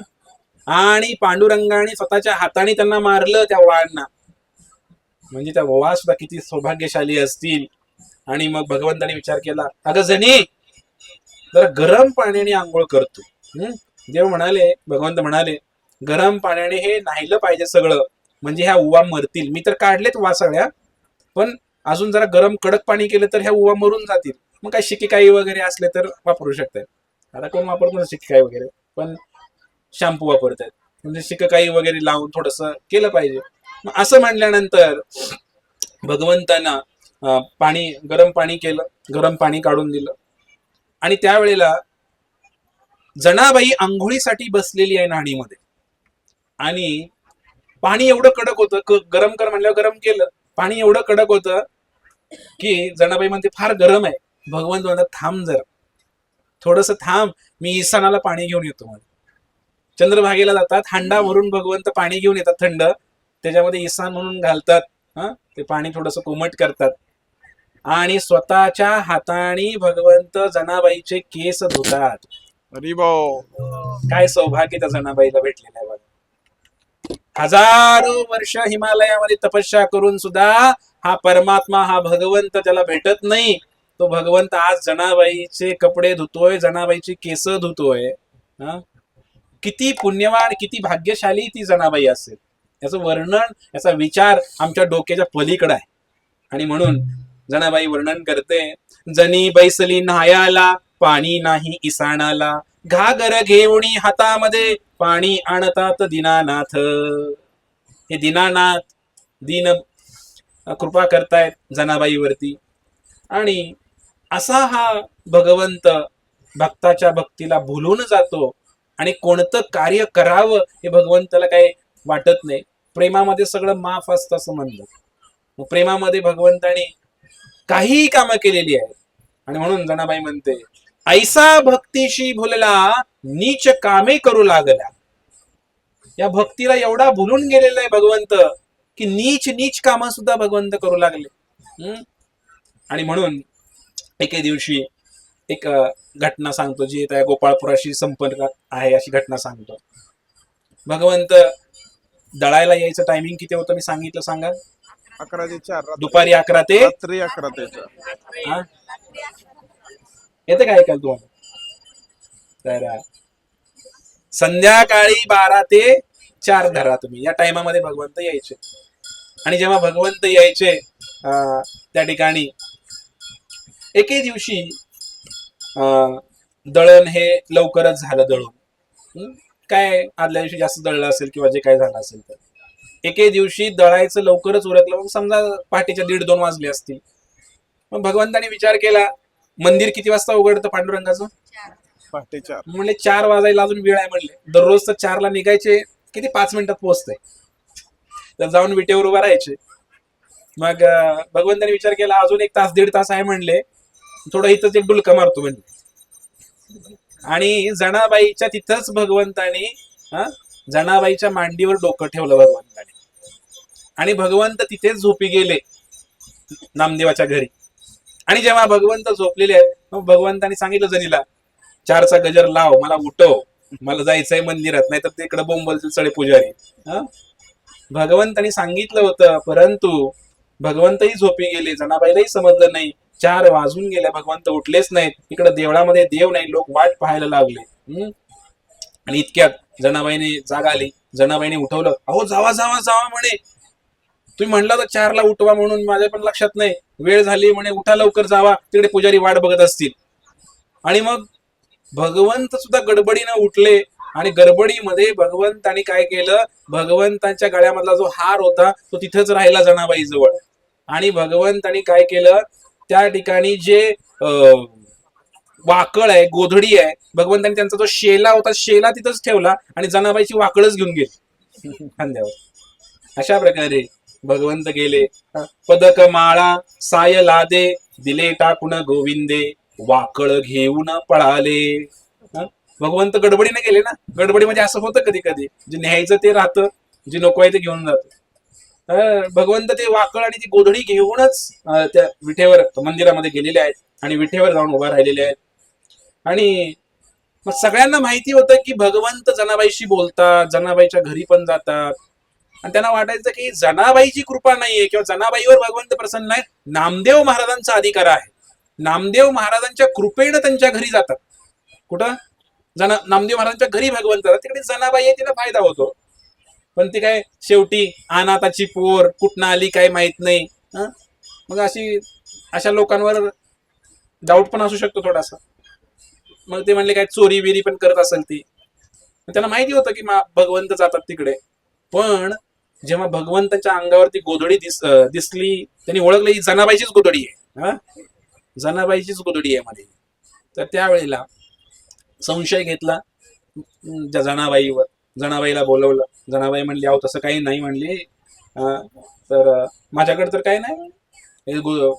आणि पांडुरंगाने स्वतःच्या हाताने त्यांना मारलं त्या वाळांना. म्हणजे त्या वा सुद्धा किती सौभाग्यशाली असतील. आणि मग भगवंताने विचार केला, अगं जनी जरा गरम पाण्याने आंघोळ करतो. देव म्हणाले, भगवंत म्हणाले, गरम पाण्याने हे नाहीलं पाहिजे सगळं, म्हणजे ह्या उवा मरतील. मी तर काढलेत वा सगळ्या, पण अजून जरा गरम कडक पाणी केलं तर ह्या उवा मरून जातील. मग काय शिकेकाई वगैरे असले तर वापरू शकतात. आता कोण वापरतो शिकेकाई वगैरे, पण शॅम्पू वापरतात. म्हणजे शिकेकाई वगैरे लावून थोडस केलं पाहिजे. मग असं म्हणल्यानंतर भगवंतांना गरम पाणी केलं, गरम पाणी काढून दिलं. आणि त्यावेळेला जनाबाई आंघोळीसाठी बसलेली आहे न्हाणीमध्ये. आणि पाणी एवढं कडक होतं, गरम कर म्हणल्यावर गरम केलं. पाणी एवढं कडक होतं की जनाबाई म्हणते फार गरम आहे. भगवंत म्हणतात थांब जरा, थोडस थांब, मी ईशानाला पाणी घेऊन येतो. मला चंद्रभागेला जातात, हांडा भरून भगवंत पाणी घेऊन येतात थंड, त्याच्यामध्ये ईशान म्हणून घालतात. ते पाणी थोडस कोमट करतात आणि स्वतःच्या हाताने भगवंत जनाबाईचे केस धुतात. काय सौभाग्य त्या जनाबाईला भेटलेलं आहे. हजारो वर्ष हिमालयामध्ये तपस्या करून सुद्धा हा परमात्मा, हा भगवंत त्याला भेटत नाही. तो भगवंत आज जनाबाईचे कपडे धुतोय, जनाबाईची केस धुतोय. किती पुण्यवान, किती भाग्यशाली ती जनाबाई असेल, याचं वर्णन, याचा विचार आमच्या डोक्याच्या पलीकडे आहे. आणि म्हणून जनाबाई वर्णन करते, जनी बैसली न्हायाला, पाणी नाही इसाणाला, घागर घेऊनी हातामध्ये, पाणी आणतात दीनानाथ. हे दीनानाथ दीन कृपा करतायत जनाबाईवरती. आणि असा हा भगवंत भक्ताच्या भक्तीला भुलून जातो आणि कोणतं कार्य करावं हे भगवंताला काही वाटत नाही. प्रेमामध्ये सगळं माफ असतं असं म्हणलं. मग प्रेमामध्ये भगवंताने काहीही कामं केलेली आहेत. आणि म्हणून जनाबाई म्हणते, ऐसा भक्तीशी भुलला, नीच कामे करू लागला. या भक्तीला एवढा भुलून गेलेला आहे भगवंत की नीच नीच कामं सुद्धा भगवंत करू लागले. आणि म्हणून एके दिवशी एक घटना सांगतो, जी त्या गोपाळपुराशी संपर्क आहे अशी घटना सांगतो. भगवंत दळायला यायचं टायमिंग किती होतं मी सांगितलं, सांगा. 11 ते 4, दुपारी 11 ते रात्री 11 ते 4. येते काय ऐकाल तुम्हाला. तर संध्याकाळी 12 ते 4 धरा तुम्ही, या टायमामध्ये भगवंत यायचे. आणि जेव्हा भगवंत यायचे त्या ठिकाणी एके दिवशी दळण हे लवकरच झालं दळून. काय आदल्या दिवशी जास्त दळलं असेल किंवा जे काय झालं असेल तर एके दिवशी दळायचं लवकरच उरकलं, मग समजा पहाटेच्या 1:30-2 वाजले असतील. मग भगवंताने विचार केला, मंदिर किती वाजता उघडतं पांडुरंगाचं? पहाटे 4. म्हणले 4 वाजायला अजून वेळ आहे म्हणले. दररोज तर 4ला निघायचे, किती 5 मिनिटात पोहोचतंय. तर जाऊन विटेवर उभा राहायचे. मग भगवंताने विचार केला अजून 1 तास 1.5 तास आहे म्हणले, थोडं इथंच एक डुलका मारतो म्हणले. आणि जनाबाईच्या तिथंच भगवंताने जनाबाईच्या मांडीवर डोकं ठेवलं भगवंताने, आणि भगवंत तिथेच झोपी गेले नामदेवाच्या घरी. आणि जेव्हा भगवंत झोपलेले आहेत, मग भगवंताने सांगितलं जनीला, 4चा गजर लाव, मला उठव, मला जायचंय मंदिरात, नाहीतर तिकडे बोंबलतील सळे पुजारी. भगवंतानी सांगितलं होतं, परंतु भगवंतही झोपी गेले, जनाबाईलाही समजलं नाही. 4 वाजून गेले, भगवंत उठलेच नाहीत. इकडे देवळामध्ये देव नाही, लोक वाट पाहायला लागले. आणि इतक्यात जनाबाईने जाग आली. जनाबाईने उठवलं, अहो जावा जावा जावा म्हणे, तुम्ही म्हणला तर 4ला उठवा म्हणून, माझ्या पण लक्षात नाही, वेळ झाली म्हणे, उठा लवकर जावा, तिकडे पुजारी वाट बघत असतील. आणि मग भगवंत सुद्धा गडबडीनं उठले. आणि गडबडीमध्ये भगवंतानी काय केलं, भगवंताच्या गळ्यामधला जो हार होता तो तिथंच राहिला जनाबाई जवळ. आणि भगवंतानी काय केलं, त्या ठिकाणी जे वाकळ आहे, गोधडी आहे, भगवंतानी त्यांचा जो शेला होता, शेला तिथंच ठेवला आणि जनाबाईची वाकळच घेऊन गेले खांद्यावर. अशा प्रकारे भगवंत गेले. पदक माळा साय लादे, दिले टाकून गोविंदे, वाकळ घेऊन पळाले. भगवंत गडबडीने गेले ना. गडबडीमध्ये असं होतं कधी कधी, जे न्यायचं ते राहतं, जे नको आहे ते घेऊन जातं. भगवंत ते वाकळ आणि ती गोधडी घेऊनच त्या विठेवर मंदिरामध्ये गेलेले आहेत आणि विठेवर जाऊन उभा राहिलेले आहेत. आणि मग सगळ्यांना माहिती होतं की भगवंत जनाबाईशी बोलतात, जनाबाईच्या घरी पण जातात. आणि त्यांना वाटायचं की जनाबाईची कृपा नाहीये किंवा जनाबाईवर भगवंत प्रसन्न आहे, नामदेव महाराजांचा अधिकार आहे. नामदेव महाराजांच्या कृपेनं त्यांच्या घरी जातात. कुठं? नामदेव महाराजांच्या घरी भगवंत जातात, तिकडे जनाबाई आहे, तिला फायदा होतो. पण ती काय शेवटी अनाथाची पोर कुठनं आली काय माहित नाही. मग अशा लोकांवर डाऊट पण असू शकतो थोडासा. मग ते म्हणले काय चोरी बिरी पण करत असेल ती. त्यांना माहिती होतं की भगवंत जातात तिकडे. पण जेव्हा भगवंताच्या अंगावरती गोधडी दिसली, त्यांनी ओळखलं ही जनाबाईचीच गोधडी आहे. जनाबाईचीच गोधडी आहे मध्ये. तर त्यावेळेला संशय घेतला त्या जनाबाईवर. जनाबाईला बोलवलं. जनाबाई म्हणली अहो तसं काही नाही म्हणली, तर माझ्याकडे तर काही नाही,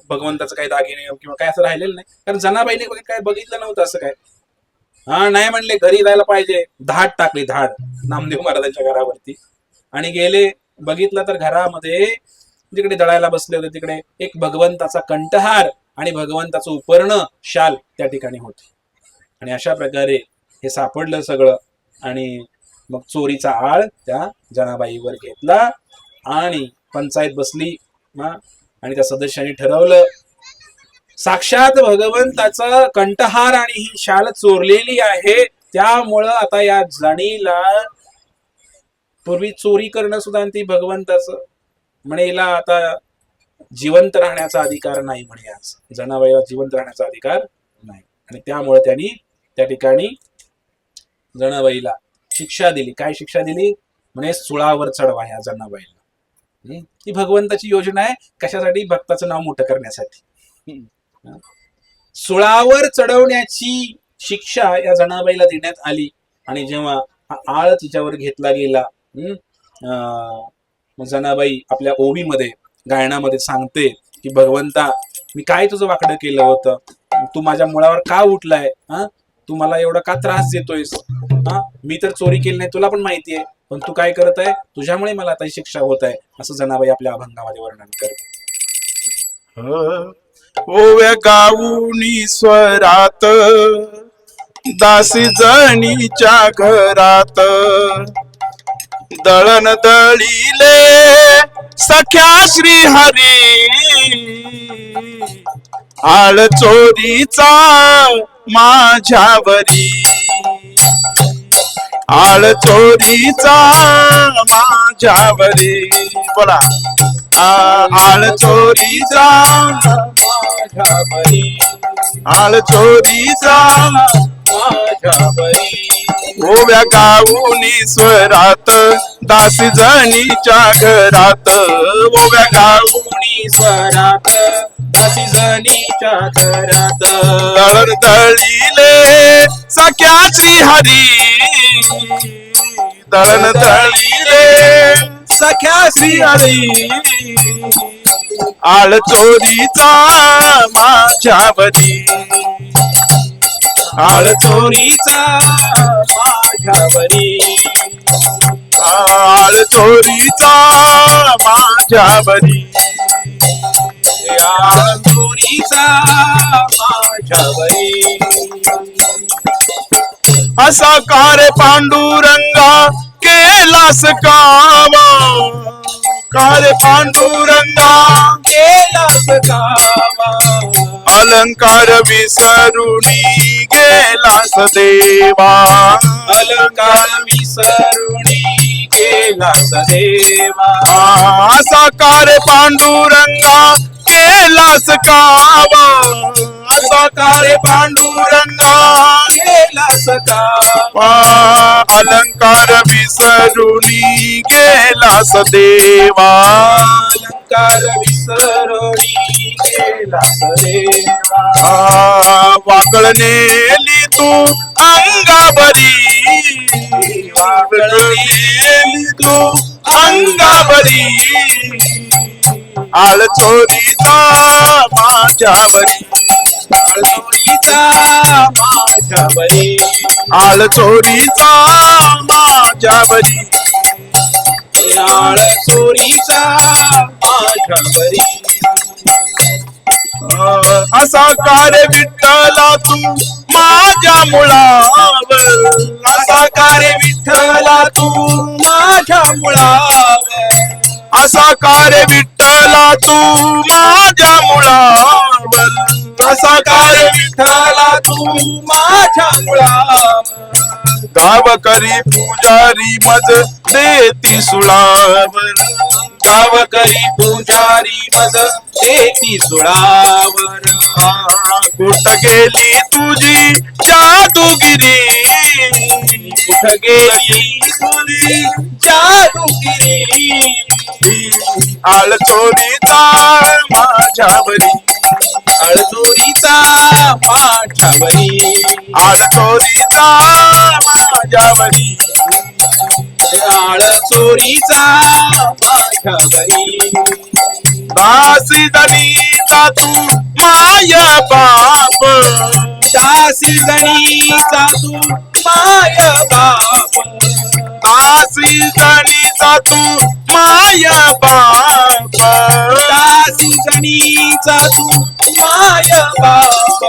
भगवंताचं काही दागिने किंवा काय असं राहिलेलं नाही. कारण जनाबाईने काय बघितलं नव्हतं असं काय. नाही म्हणले, घरी जायला पाहिजे. धाड टाकली, धाड नामदेव महाराजांच्या घरावरती. आणि गेले, बघितलं तर घरामध्ये जिकडे दळायला बसले होते तिकडे एक भगवंताचा कंठहार आणि भगवंताचं उपर्ण शाल त्या ठिकाणी होते. आणि अशा प्रकारे हे सापडलं सगळं. आणि मग चोरीचा आळ त्या जनाबाईवर घेतला आणि पंचायत बसली. आणि त्या सदस्यांनी ठरवलं, साक्षात भगवंताचा कंठहार आणि ही शाल चोरलेली आहे, त्यामुळं आता या जणीला, पूर्वी चोरी करणं सुद्धा ती भगवंताचं म्हणे, हिला आता जिवंत राहण्याचा अधिकार नाही म्हणे. आज जनाबाईला जिवंत राहण्याचा अधिकार नाही. आणि त्यामुळे त्यांनी त्या ठिकाणी जनाबाईला शिक्षा दिली. काय शिक्षा दिली म्हणे, सुळावर चढवा ह्या जनाबाईला. ती भगवंताची योजना आहे. कशासाठी? भक्ताचं नाव मोठं करण्यासाठी. सुळावर चढवण्याची शिक्षा या जनाबाईला देण्यात आली. आणि जेव्हा हा आळ तिच्यावर घेतला गेला, मग जनाबाई आपल्या ओवीमध्ये गायनामध्ये सांगते की भगवंता, मी काय तुझं वाकडं केलं होतं, तू माझ्या मुळावर का उठलाय, तू मला एवढा का त्रास देतोयस, मी तर चोरी केली नाही, तुला पण माहिती आहे, पण तू काय करत आहे, तुझ्यामुळे मला आता शिक्षा होत आहे, असं जनाबाई आपल्या अभंगामध्ये वर्णन करते. ओव्या गाऊनी स्वरात दासी जणीच्या घरात, दळण दळीले सख्या श्री हरी, आळ चोरीचा माझ्यावरी, आळ चोरीचा माझ्यावरी. बोला, आळ चोरीचा माझ्यावरी, आळ चोरीचा माझ्यावरी. ओव्या गाऊनी स्वरात दासी जणीच्या घरात ओव्या गाऊनी कोणी स्वरात दासी जणीच्या घरात दळण दळीले सख्याची हरी दळण दळीले सख्यासी हरी आळ चोरीचा माझ्यावरी आळ चोरीचा माझ्यावरी आळ चोरीचा माझ्यावरी आळ चोरीचा माझ्यावरी असा कार पांडुरंगा केलास कावा कार पांडुरंगा केलास कावा अलंकार विसरुणी गेलास देवा अलंकार विसरुणी केलास देवा असा कार पांडुरंगा केलास कावा असा कार पांडुरंगा केलास कावा अलंकार विसरुणी गेलास देवा अलंकार विसरुणी केलास देवा वाकळनेली तू अंगावरी वाकळनेली तू अंगावरी आळ चोरीचा माझ्यावरी चोरीचा माझ्यावरी आळ चोरीचा माझ्यावरी आळ चोरीचा माझ्यावरी असा कार्य विठ्ठला तू माझ्या मुळावर असा कार्य विठ्ठला तू माझ्या मुळावर असा कार्य विठ्ठला तू माझ्या मुळावर असा कार्य विठ्ठला तू माझ्या मुळावर गाव करी पुजारी मज देती सुळावर गावकरी पुजारी मज देती सुळावर कुठ गेली तुझी जादूगिरी कुठ गेली तुझी जादूगिरी आळ चोरीचा माझ्यावरी आळ चोरीचा माझ्यावरी आळ चोरीचा माझ्यावरी आळ चोरीचा माझ्यावरी दासी जणीचा तू माय बाप दासी जणीचा तू माय बाप दासी जणीचा तू माय बाप दासी जणीचा तू माय बाप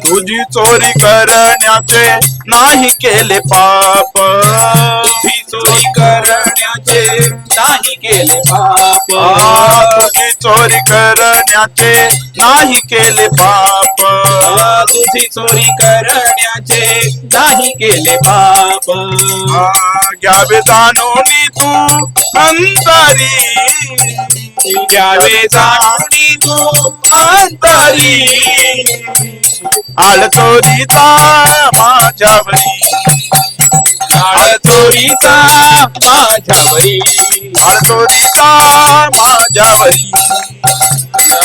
तुझी चोरी करण्याचे नाही केले पाप तुझी चोरी करण्याचे नाही केले पाप तुझी चोरी करण्याचे नाही केले पाप तुझी चोरी करण्याचे नाही केले पाप घ्यावे जाणून तू अंतरी घ्यावे जाणून तू अंतरी आळ चोरीचा माझ्यावरी आळ चोरीचा माझ्यावरी आळ चोरीचा माझ्यावरी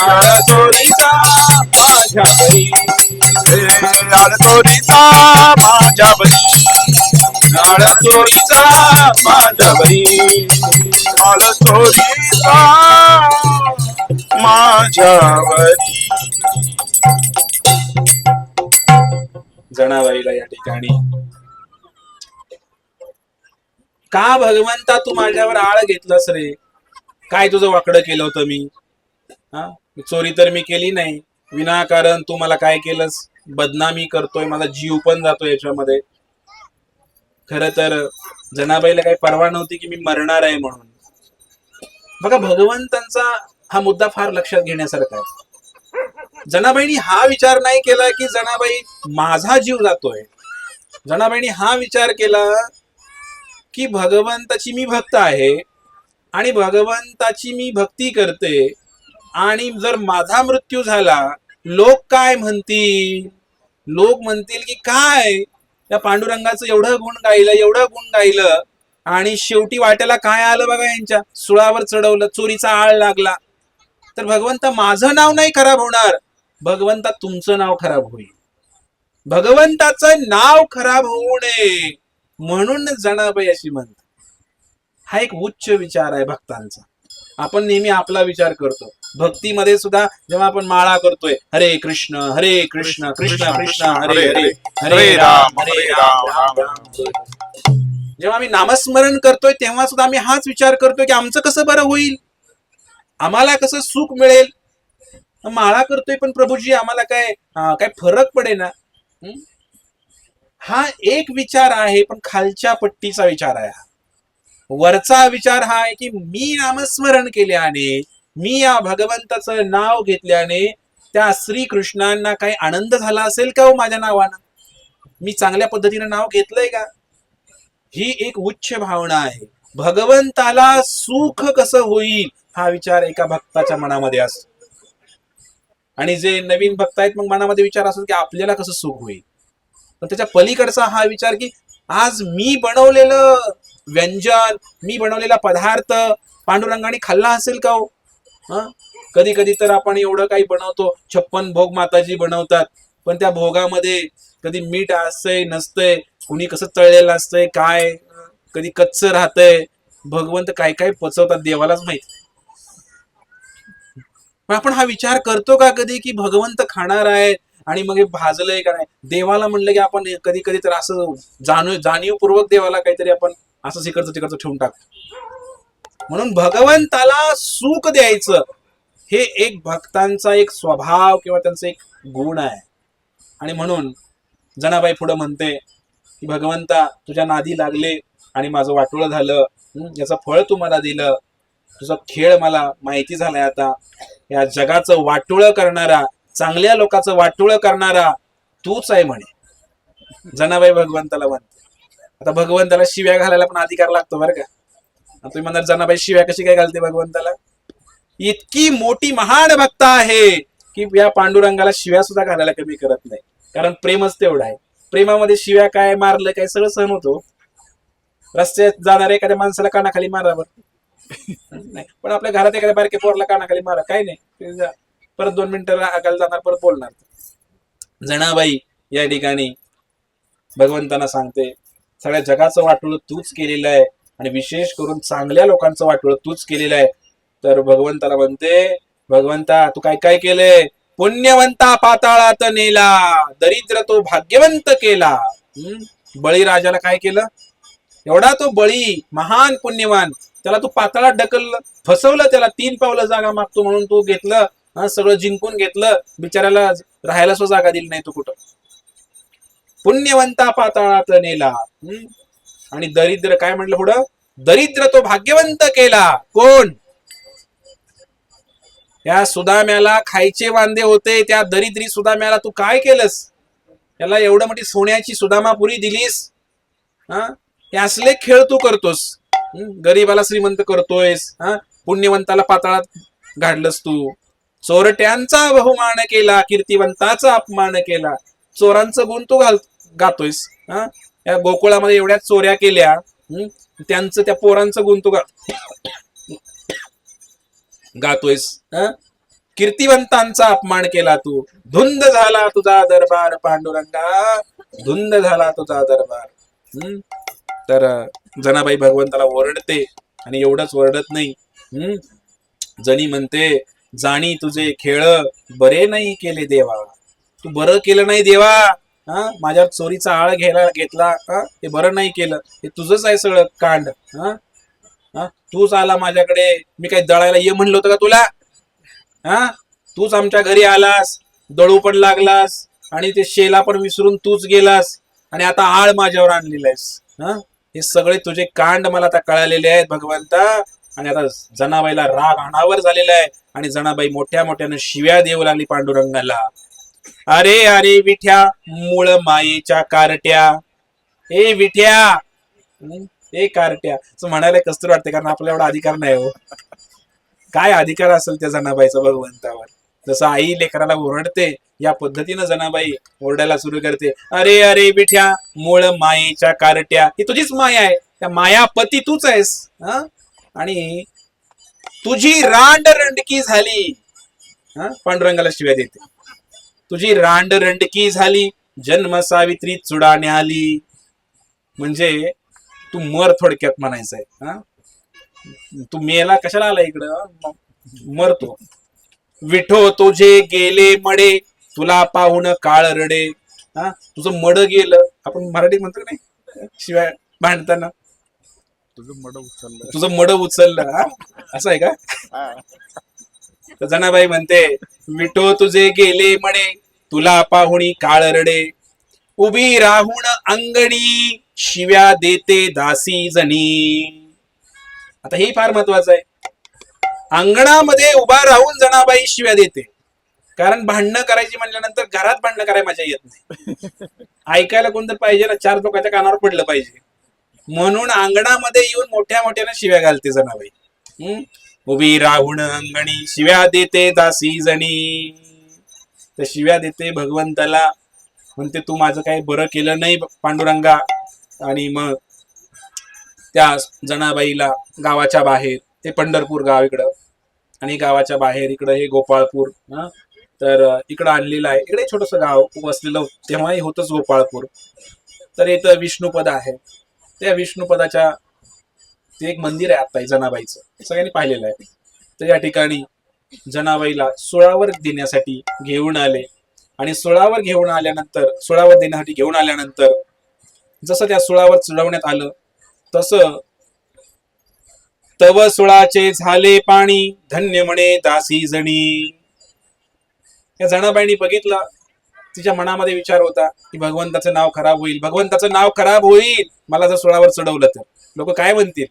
आळ चोरीचा माझ्यावरी आळ चोरीचा माझ्यावरी आळ चोरीचा माझ्यावरी आळ चोरीचा माझ्यावरी जनाबाईला या ठिकाणी का भगवंता तू माझ्यावर आळ घेतलास रे? काय तुझं वाकडं केलं होतं मी? हा, चोरी तर मी केली नाही, विनाकारण तू मला काय केलंस? बदनामी करतोय, माझा जीव पण जातो याच्यामध्ये. खर तर जनाबाईला काही परवा नव्हती की मी मरणार आहे म्हणून. बघा, भगवंतांचा हा मुद्दा फार लक्षात घेण्यासारखा आहे. जनाबाईंनी हा विचार नाही केला की जनाबाई माझा जीव जातोय. जनाबाईंनी हा विचार केला की भगवंताची मी भक्त आहे आणि भगवंताची मी भक्ती करते, आणि जर माझा मृत्यू झाला लोक काय म्हणतील? लोक म्हणतील की काय त्या पांडुरंगाचं एवढं गुण गायलं आणि शेवटी वाट्याला काय आलं बघा, यांच्या सुळावर चढवलं, चोरीचा आळ लागला. तर भगवंता माझं नाव नाही खराब होणार, भगवंता तुमचं नाव खराब होईल. भगवंताचं नाव खराब होऊ नये म्हणून जनाबाई अशी म्हणतात. हा एक उच्च विचार आहे भक्तांचा. आपण नेहमी आपला विचार करतो. भक्तीमध्ये सुद्धा जेव्हा आपण माळा करतोय, हरे कृष्ण कृष्ण कृष्ण हरे हरे, हरे राम राम राम. जेव्हा आम्ही नामस्मरण करतोय तेव्हा सुद्धा आम्ही हाच विचार करतोय की आमचं कसं बरं होईल, आम्हाला कसं सुख मिळेल. माळा करतोय पण प्रभूजी आम्हाला काय फरक पडेना. हा एक विचार आहे, पण खालच्या पट्टीचा विचार आहे. वरचा विचार हा आहे की मी नामस्मरण केल्याने, मी या भगवंताचं नाव घेतल्याने त्या श्रीकृष्णांना काही आनंद झाला असेल का हो माझ्या नावानं, मी चांगल्या पद्धतीने नाव घेतलंय का. ही एक उच्च भावना आहे. भगवंताला सुख कसं होईल हा विचार एका भक्ताच्या मनामध्ये असतो. आणि जे नवीन भक्त आहेत मग मनामध्ये विचार असतो की आपल्याला कसं सुख होईल. पण त्याच्या पलीकडचा हा विचार की आज मी बनवलेलं व्यंजन, मी बनवलेला पदार्थ पांडुरंगाने खाल्ला असेल का हो. कधी कधी तर आपण एवढं काही बनवतो, 56 भोग माताजी बनवतात, पण त्या भोगामध्ये कधी मीठ असतंय नसतंय, कुणी कसं तळलेलं असतंय, काय कधी कच्च राहतंय. भगवंत काय काय पचवतात देवालाच माहिती. पण आपण हा विचार करतो का कधी की भगवंत खाणार आहेत आणि मग हे भाजलंय का नाही. देवाला म्हणलं की आपण कधी कधी तर असं जाणीवपूर्वक देवाला काहीतरी आपण असं इकडचं तिकडचं ठेवून टाकतो. म्हणून भगवंताला सुख द्यायचं हे एक भक्तांचा एक स्वभाव किंवा त्यांचा एक गुण आहे. आणि म्हणून जनाबाई पुढे म्हणते की भगवंता तुझ्या नादी लागले आणि माझं वाटोळं झालं, याचं फळ तू मला दिलं, तुझा खेळ मला माहिती झालाय. आता या जगाचं वाटोळं करणारा, चांगल्या लोकांचं वाटोळं करणारा तूच आहे म्हणे. जनाबाई भगवंताला म्हणते. आता भगवंताला शिव्या घालायला पण अधिकार लागतो बरं का. तुम्ही म्हणणार जनाबाई शिव्या कशी काय घालते भगवंताला. इतकी मोठी महान भक्त आहे की या पांडुरंगाला शिव्या सुद्धा घालायला कमी करत नाही, कारण प्रेमच तेवढं आहे. प्रेमामध्ये शिव्या काय, मारलं काय, सगळं सहन होतो. रस्त्यात जाणाऱ्या एखाद्या माणसाला कानाखाली मारावर नाही, पण आपल्या घरात एखाद्या बारक्या पोरला कानाखाली मारा काय नाही, परत 2 मिनिटं आगायला जाणार, परत बोलणार. जनाबाई या ठिकाणी भगवंतांना सांगते सगळ्या जगाचं वाटोळं तूच केलेलं आहे आणि विशेष करून चांगल्या लोकांचं वाटोळं तूच केलेलं आहे. तर भगवंताला म्हणते, भगवंता तू काय काय केलंय. पुण्यवंता पाताळात नेला, दरिद्र तो भाग्यवंत केला. बळीराजाला काय केलं, एवढा तो बळी महान पुण्यवान, त्याला तू पाताळात ढकललं, फसवलं त्याला. 3 पावलं जागा मागतो म्हणून तू घेतलं, सगळं जिंकून घेतलं, बिचाराला राहायला सुद्धा जागा दिली नाही तू कुठं. पुण्यवंता पाताळात नेला. आणि दरिद्र काय म्हटलं पुढं, दरिद्र तो भाग्यवंत केला. कोण, या सुदाम्याला खायचे वांदे होते, त्या दरिद्री सुदाम्याला तू काय केलंस. त्याला एवढं मोठी सोन्याची सुदामापुरी दिलीस. हे असले खेळ तू करतोस. गरीबाला श्रीमंत करतोयस, पुण्यवंताला पाताळात घाडलंस तू. चोरट्यांचा बहुमान केला, कीर्तिवंताचा अपमान केला. चोरांचं गुण तू गातोयस. या गोकुळामध्ये एवढ्या चोऱ्या केल्या, त्यांचं त्या पोरांचं गुण तू गातोयस. कीर्तिवंतांचा अपमान केला तू. धुंद झाला तुझा दरबार पांडुरंगा, धुंद झाला तुझा दरबार. तर जनाबाई भगवंताला ओरडते आणि एवढंच ओरडत नाही. जणी म्हणते, जाणी तुझे खेळ बरे नाही केले देवा. तू बरं केलं नाही देवा. माझ्या चोरीचा आळ घेतला, ते बरं नाही केलं. हे तुझंच आहे सगळं कांड. तूच आला माझ्याकडे, मी काही दळायला ये म्हणलं होतं का तुला. तूच आमच्या घरी आलास, दळू पण लागलास आणि ते शेला पण विसरून तूच गेलास आणि आता आळ माझ्यावर आणलेला आहेस. हे सगळे तुझे कांड मला आता कळालेले आहेत भगवंता. आणि आता जनाबाईला राग अनावर झालेला आहे आणि जनाबाई मोठ्या मोठ्यानं शिव्या देऊ लागली पांडुरंगाला. अरे अरे विठ्या, मूळ मायेच्या कारट्या, ए विठ्या, ए कारट्या. असं म्हणायला कसं वाटते, कारण आपला एवढा अधिकार नाही हो. काय अधिकार असेल त्या जनाबाईचा भगवंतावर. जसं आई लेकराला ओरडते या पद्धतीनं जनाबाई ओरडायला सुरू करते. अरे अरे बिठ्या, मूळ मायेच्या कारट्या, ही तुझीच माया आहे, त्या मायापती तूच आहेस. हा, आणि तुझी रांड रंडकी झाली. हा, पांडुरंगाला शिव्या देते. तुझी रांड रंडकी झाली, जन्म सावित्री चुडाने आली. म्हणजे तू मर थोडक्यात म्हणायचंय. हा, तू मेला कशाला आला इकडं, मरतो. विठो तुझे गेले मडे, तुला पाहून काळ रडे. हा, तुझं मड गेलं, आपण मराठीत म्हणतो नाही शिवाय भांडताना, तुझं मड उचललं. हा, असं आहे का? तर जनाबाई म्हणते, विठो तुझे गेले मडे, तुला पाहुणी काळ रडे. उभी राहून अंगणी, शिव्या देते दासी जणी. आता हे फार महत्वाचं आहे. अंगणामध्ये उभा राहून जनाबाई शिव्या देते. कारण भांडणं करायची म्हणल्यानंतर घरात भांडणं करायला मजा येत नाही. ऐकायला कोणतं पाहिजे ना, चार लोकांच्या कानावर पडलं पाहिजे. म्हणून अंगणामध्ये येऊन मोठ्या मोठ्याने शिव्या घालते जनाबाई. उभी राहून अंगणी, शिव्या देते दासी जणी. तर शिव्या देते भगवंताला, म्हणते तू माझं काही बरं केलं नाही पांडुरंगा. आणि मग त्या जनाबाईला गावाच्या बाहेर, ते पंढरपूर गाव इकडं, आणि गावाच्या बाहेर इकडं हे गोपाळपूर, तर इकडं आणलेलं आहे. इकडे छोटस गाव वसलेलं तेव्हाही होतच गोपाळपूर. तर इथं विष्णुपद आहे. त्या विष्णुपदाच्या ते एक मंदिर आहे आता जनाबाईचं, सगळ्यांनी पाहिलेलं आहे. तर या ठिकाणी जनाबाईला सोळावर देण्यासाठी घेऊन आले. आणि सोळावर देण्यासाठी घेऊन आल्यानंतर जसं त्या सोळावर चढवण्यात आलं तसं, तव सोळाचे झाले पाणी, धन्य म्हणे दासी जणी. या जनाबाईंनी बघितलं, तिच्या मनामध्ये विचार होता की भगवंताचं नाव खराब होईल, भगवंताचं नाव खराब होईल मला जर सोळावर चढवलं तर. लोक काय म्हणतील,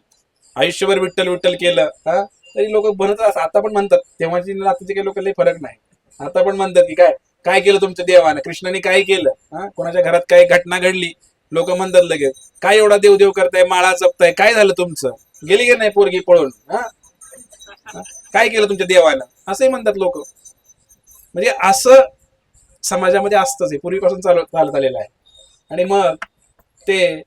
आयुष्यभर विठ्ठल विठ्ठल केलं. हा, तरी लोक म्हणत, आता पण म्हणतात, तेव्हाची आताचे काही लोक लई फरक नाही. आता पण म्हणतात की काय काय केलं तुमच्या देवानं, कृष्णाने काय केलं. हा, कोणाच्या घरात काही घटना घडली, लोक म्हणतात लगेच, काय एवढा देव देव करताय, माळा जपताय, काय झालं तुमचं, गेली की नाही पोरगी पळून. हा, काय केलं तुमच्या देवानं, असंही म्हणतात लोक. म्हणजे असं समाजामध्ये असतंच आहे, पूर्वीपासून चालत आलेलं आहे. आणि मग ते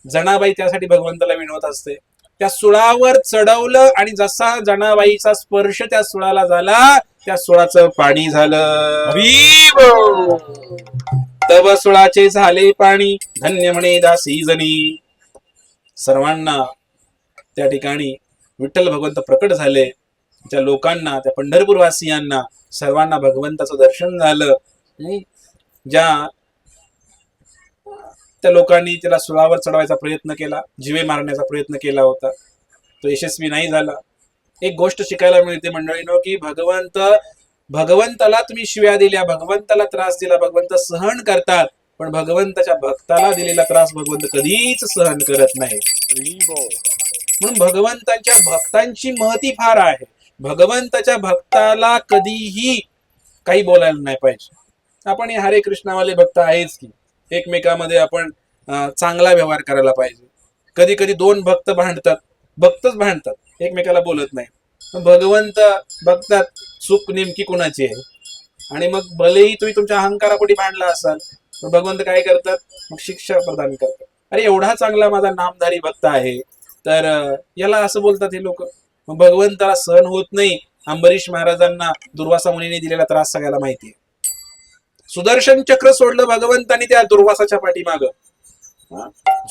जनाबाई त्यासाठी भगवंताला विनवत असते. त्या सुळावर चढवलं आणि जसा जनाबाईचा स्पर्श त्या सुळाला झाला, त्या सुळाचं पाणी झालं. तव सुळाचे झाले पाणी, धन्य म्हणे दासी जणी. सर्वांना त्या ठिकाणी विठ्ठल भगवंत प्रकट झाले. त्या लोकांना, त्या पंढरपूर वासियांना सर्वांना भगवंताचं दर्शन झालं. ज्या त्या लोकांनी त्याला सुळावर चढवायचा प्रयत्न केला, जीवे मारण्याचा प्रयत्न केला होता, तो यशस्वी नाही झाला. एक गोष्ट शिकायला मिळते मंडळींनो, की भगवंताला तुम्ही शिव्या दिल्या, भगवंताला त्रास दिला, भगवंत सहन करतात, पण भगवंताच्या भक्ताला दिलेला त्रास भगवंत कधीच सहन करत नाही. म्हणून भगवंताच्या भक्तांची महती फार आहे. भगवंताच्या भक्ताला कधीही काही बोलायला नाही पाहिजे. आपण हे हरे कृष्णावाले भक्त आहेच की, एकमेकामध्ये आपण चांगला व्यवहार करायला पाहिजे. कधी कधी दोन भक्तच भांडतात, एकमेकाला बोलत नाही. भगवंत बघतात चूक नेमकी कोणाची आहे. आणि मग भलेही तुम्ही तुमच्या अहंकारापोटी भांडला असाल, तर भगवंत काय करतात, मग शिक्षा प्रदान करतात. अरे एवढा चांगला माझा नामधारी भक्त आहे, तर याला असं बोलतात हे लोक. मग भगवंताला सहन होत नाही. अंबरीश महाराजांना दुर्वासा मुनीने दिलेला त्रास सगळ्याला माहितीये. सुदर्शन चक्र सोडलं भगवंतानी त्या दुर्वासाच्या पाठीमाग.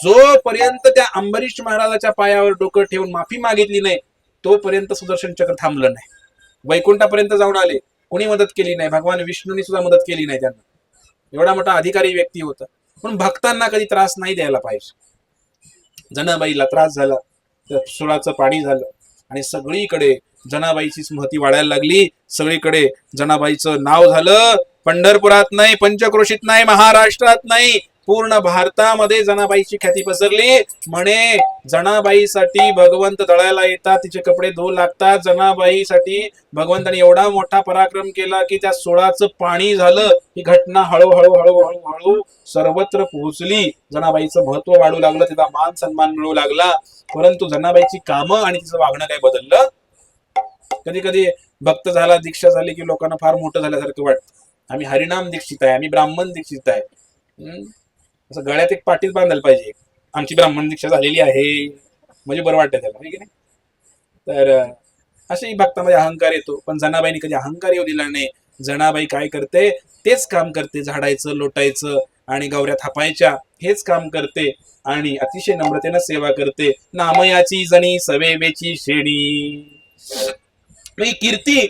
जोपर्यंत त्या अंबरीश महाराजाच्या पायावर डोकं ठेवून माफी मागितली नाही, तोपर्यंत सुदर्शन चक्र थांबलं नाही. वैकुंठापर्यंत जाऊन आले, कोणी मदत केली नाही. भगवान विष्णूंनी सुद्धा मदत केली नाही त्यांना. एवढा मोठा अधिकारी व्यक्ती होता. पण भक्तांना कधी त्रास नाही द्यायला पाहिजे. जनाबाईला त्रास झाला, तर सुळाचं पाणी झालं, आणि सगळीकडे जनाबाईचीच महती वाढायला लागली. सगळीकडे जनाबाईचं नाव झालं. पंढरपुरात नाही, पंचक्रोशीत नाही, महाराष्ट्रात नाही, पूर्ण भारतामध्ये जनाबाईची ख्याती पसरली. म्हणे जनाबाईसाठी भगवंत दळायला येतात, तिचे कपडे धुवू लागतात. जनाबाईसाठी भगवंताने एवढा मोठा पराक्रम केला की त्या सोळाचं पाणी झालं. ही घटना हळूहळू हळूहळू हळू सर्वत्र पोहोचली. जनाबाईचं महत्व वाढू लागलं, तिचा मान सन्मान मिळू लागला. परंतु जनाबाईची कामं आणि तिचं वागणं काय बदललं. कधी कधी भक्त झाला, दीक्षा झाली की लोकांना फार मोठं झाल्यासारखं वाटतं. आम्ही हरिनाम दीक्षित आहे, आम्ही ब्राह्मण दीक्षित आहे. असं गळ्यात एक पाटील बांधायला पाहिजे, आमची ब्राह्मण दीक्षा झालेली आहे, म्हणजे बरं वाटतं त्याला, आहे की नाही? तर अशाही भक्तामध्ये अहंकार येतो. पण जनाबाईने कधी अहंकार येऊ दिला नाही. जनाबाई काय करते, तेच काम करते, झाडायचं, लोटायचं आणि गौऱ्या थापायच्या, हेच काम करते आणि अतिशय नम्रतेनं सेवा करते. नामयाची जणी सवेवेची शेणी. ही कीर्ती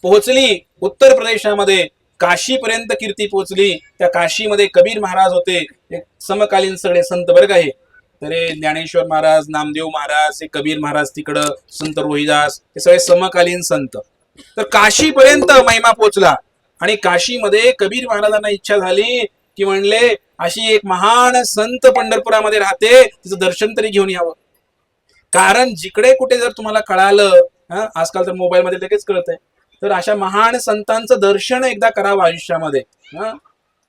पोहोचली उत्तर प्रदेशामध्ये, काशीपर्यंत कीर्ती पोहोचली. त्या काशीमध्ये कबीर महाराज होते, एक समकालीन सगळे संत वर्ग आहे. तर हे ज्ञानेश्वर महाराज, नामदेव महाराज, हे कबीर महाराज तिकडं, संत रोहिदास, हे सगळे समकालीन संत. तर काशीपर्यंत महिमा पोहोचला आणि काशीमध्ये कबीर महाराजांना इच्छा झाली की म्हणले अशी एक महान संत पंढरपुरामध्ये राहते, तिचं दर्शन तरी घेऊन यावं. कारण जिकडे कुठे जर तुम्हाला कळालं, आजकाल तर मोबाईल मध्ये लगेच कळतंय, तर अशा महान संतांचं दर्शन एकदा करावं आयुष्यामध्ये.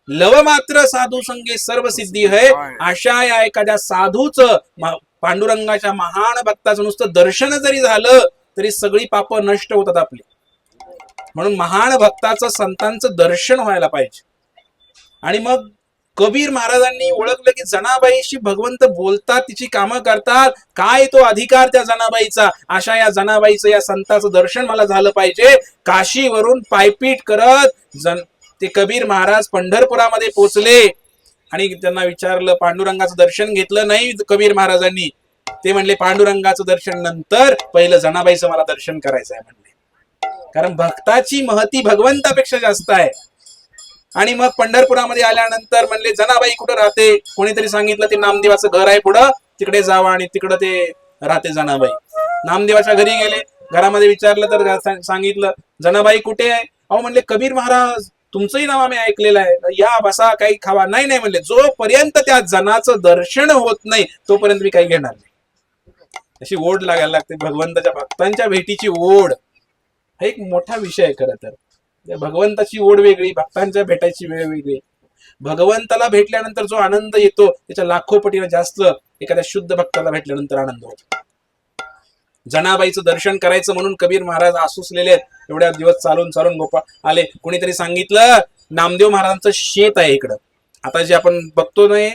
लव मात्र साधू संगे सर्व सिद्धी है, अशा या एखाद्या साधूच पांडुरंगाच्या महान भक्ताचं नुसतं दर्शन जरी झालं तरी सगळी पाप नष्ट होतात आपली. म्हणून महान भक्ताचं, संतांचं दर्शन व्हायला पाहिजे. आणि मग कबीर महाराजांनी ओळखलं की जनाबाईशी भगवंत बोलतात, तिची कामं करतात, काय तो अधिकार त्या जनाबाईचा, अशा या जनाबाईचं, या संताचं दर्शन मला झालं पाहिजे. काशीवरून पायपीट करत ते कबीर महाराज पंढरपुरामध्ये पोहोचले आणि त्यांना विचारलं, पांडुरंगाचं दर्शन घेतलं नाही कबीर महाराजांनी. ते म्हणले पांडुरंगाचं दर्शन नंतर, पहिलं जनाबाईचं मला दर्शन करायचं आहे म्हणले. कारण भक्ताची महती भगवंतापेक्षा जास्त आहे. आणि मग पंढरपुरामध्ये आल्यानंतर म्हणले जनाबाई कुठं राहते, कोणीतरी सांगितलं ते नामदेवाचं घर आहे पुढं, तिकडे जावा आणि तिकडं ते राहते जनाबाई. नामदेवाच्या घरी गेले, घरामध्ये विचारलं तर सांगितलं जनाबाई कुठे आहे. अहो म्हणले कबीर महाराज तुमचंही नाव आम्ही ऐकलेलं आहे, या बसा काही खावा. नाही नाही म्हणले, जोपर्यंत त्या जनाचं दर्शन होत नाही तोपर्यंत मी काही घेणार नाही. अशी ओढ लागायला लागते भगवंताच्या भक्तांच्या भेटीची ओढ. हा एक मोठा विषय आहे खरं तर. भगवंताची ओढ वेगळी, भक्तांच्या भेटायची वेळ वेगळी. भगवंताला भेटल्यानंतर जो आनंद येतो त्याच्या लाखो पटीने जास्त एखाद्या शुद्ध भक्ताला भेटल्यानंतर आनंद होतो. जनाबाईचं दर्शन करायचं म्हणून कबीर महाराज आसुसलेले आहेत. एवढ्या दिवस चालून चालून गोपाळ आले. कोणीतरी सांगितलं नामदेव महाराजांचं शेत आहे इकडं. आता जे आपण बघतो नाही,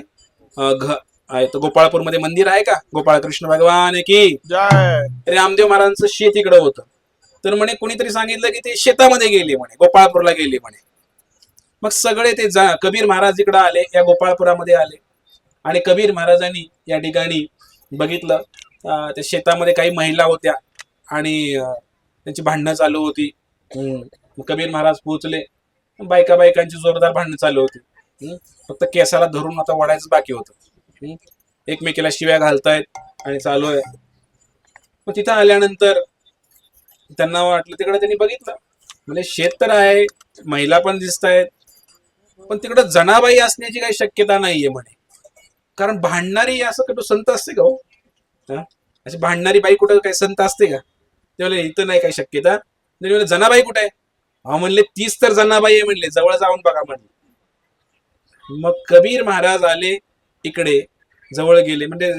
गोपाळपूरमध्ये मंदिर आहे का, गोपाळ कृष्ण भगवान की जय. रामदेव महाराजांचं शेत इकडं होतं. तर म्हणे कोणीतरी सांगितलं की ते शेतामध्ये गेले म्हणे, गोपाळपूरला गेले म्हणे. मग सगळे ते कबीर महाराज इकडे आले, या गोपाळपुरामध्ये आले आणि कबीर महाराजांनी या ठिकाणी बघितलं त्या शेतामध्ये काही महिला होत्या आणि त्यांची भांडणं चालू होती. कबीर महाराज पोहोचले, बायकांची जोरदार भांडणं चालू होती. फक्त केसाला धरून आता वडायचं बाकी होतं. एकमेकीला शिव्या घालतायत आणि चालू आहे. मग तिथं आल्यानंतर त्यांना वाटलं, तिकडे त्यांनी बघितलं म्हणजे शेत तर आहे, महिला पण दिसत आहेत, पण तिकडं जनाबाई असण्याची काही शक्यता नाहीये म्हणे. कारण भांडणारी असं कुठं संत असते का हो? अशी भांडणारी बाई कुठं काही संत असते का? ते म्हणले इथं नाही काही शक्यता. म्हणले जनाबाई कुठे आहे? हा म्हणले तीच तर जनाबाई आहे म्हणले, जवळ जाऊन बघा म्हणले. मग कबीर महाराज आले इकडे, जवळ गेले. म्हणजे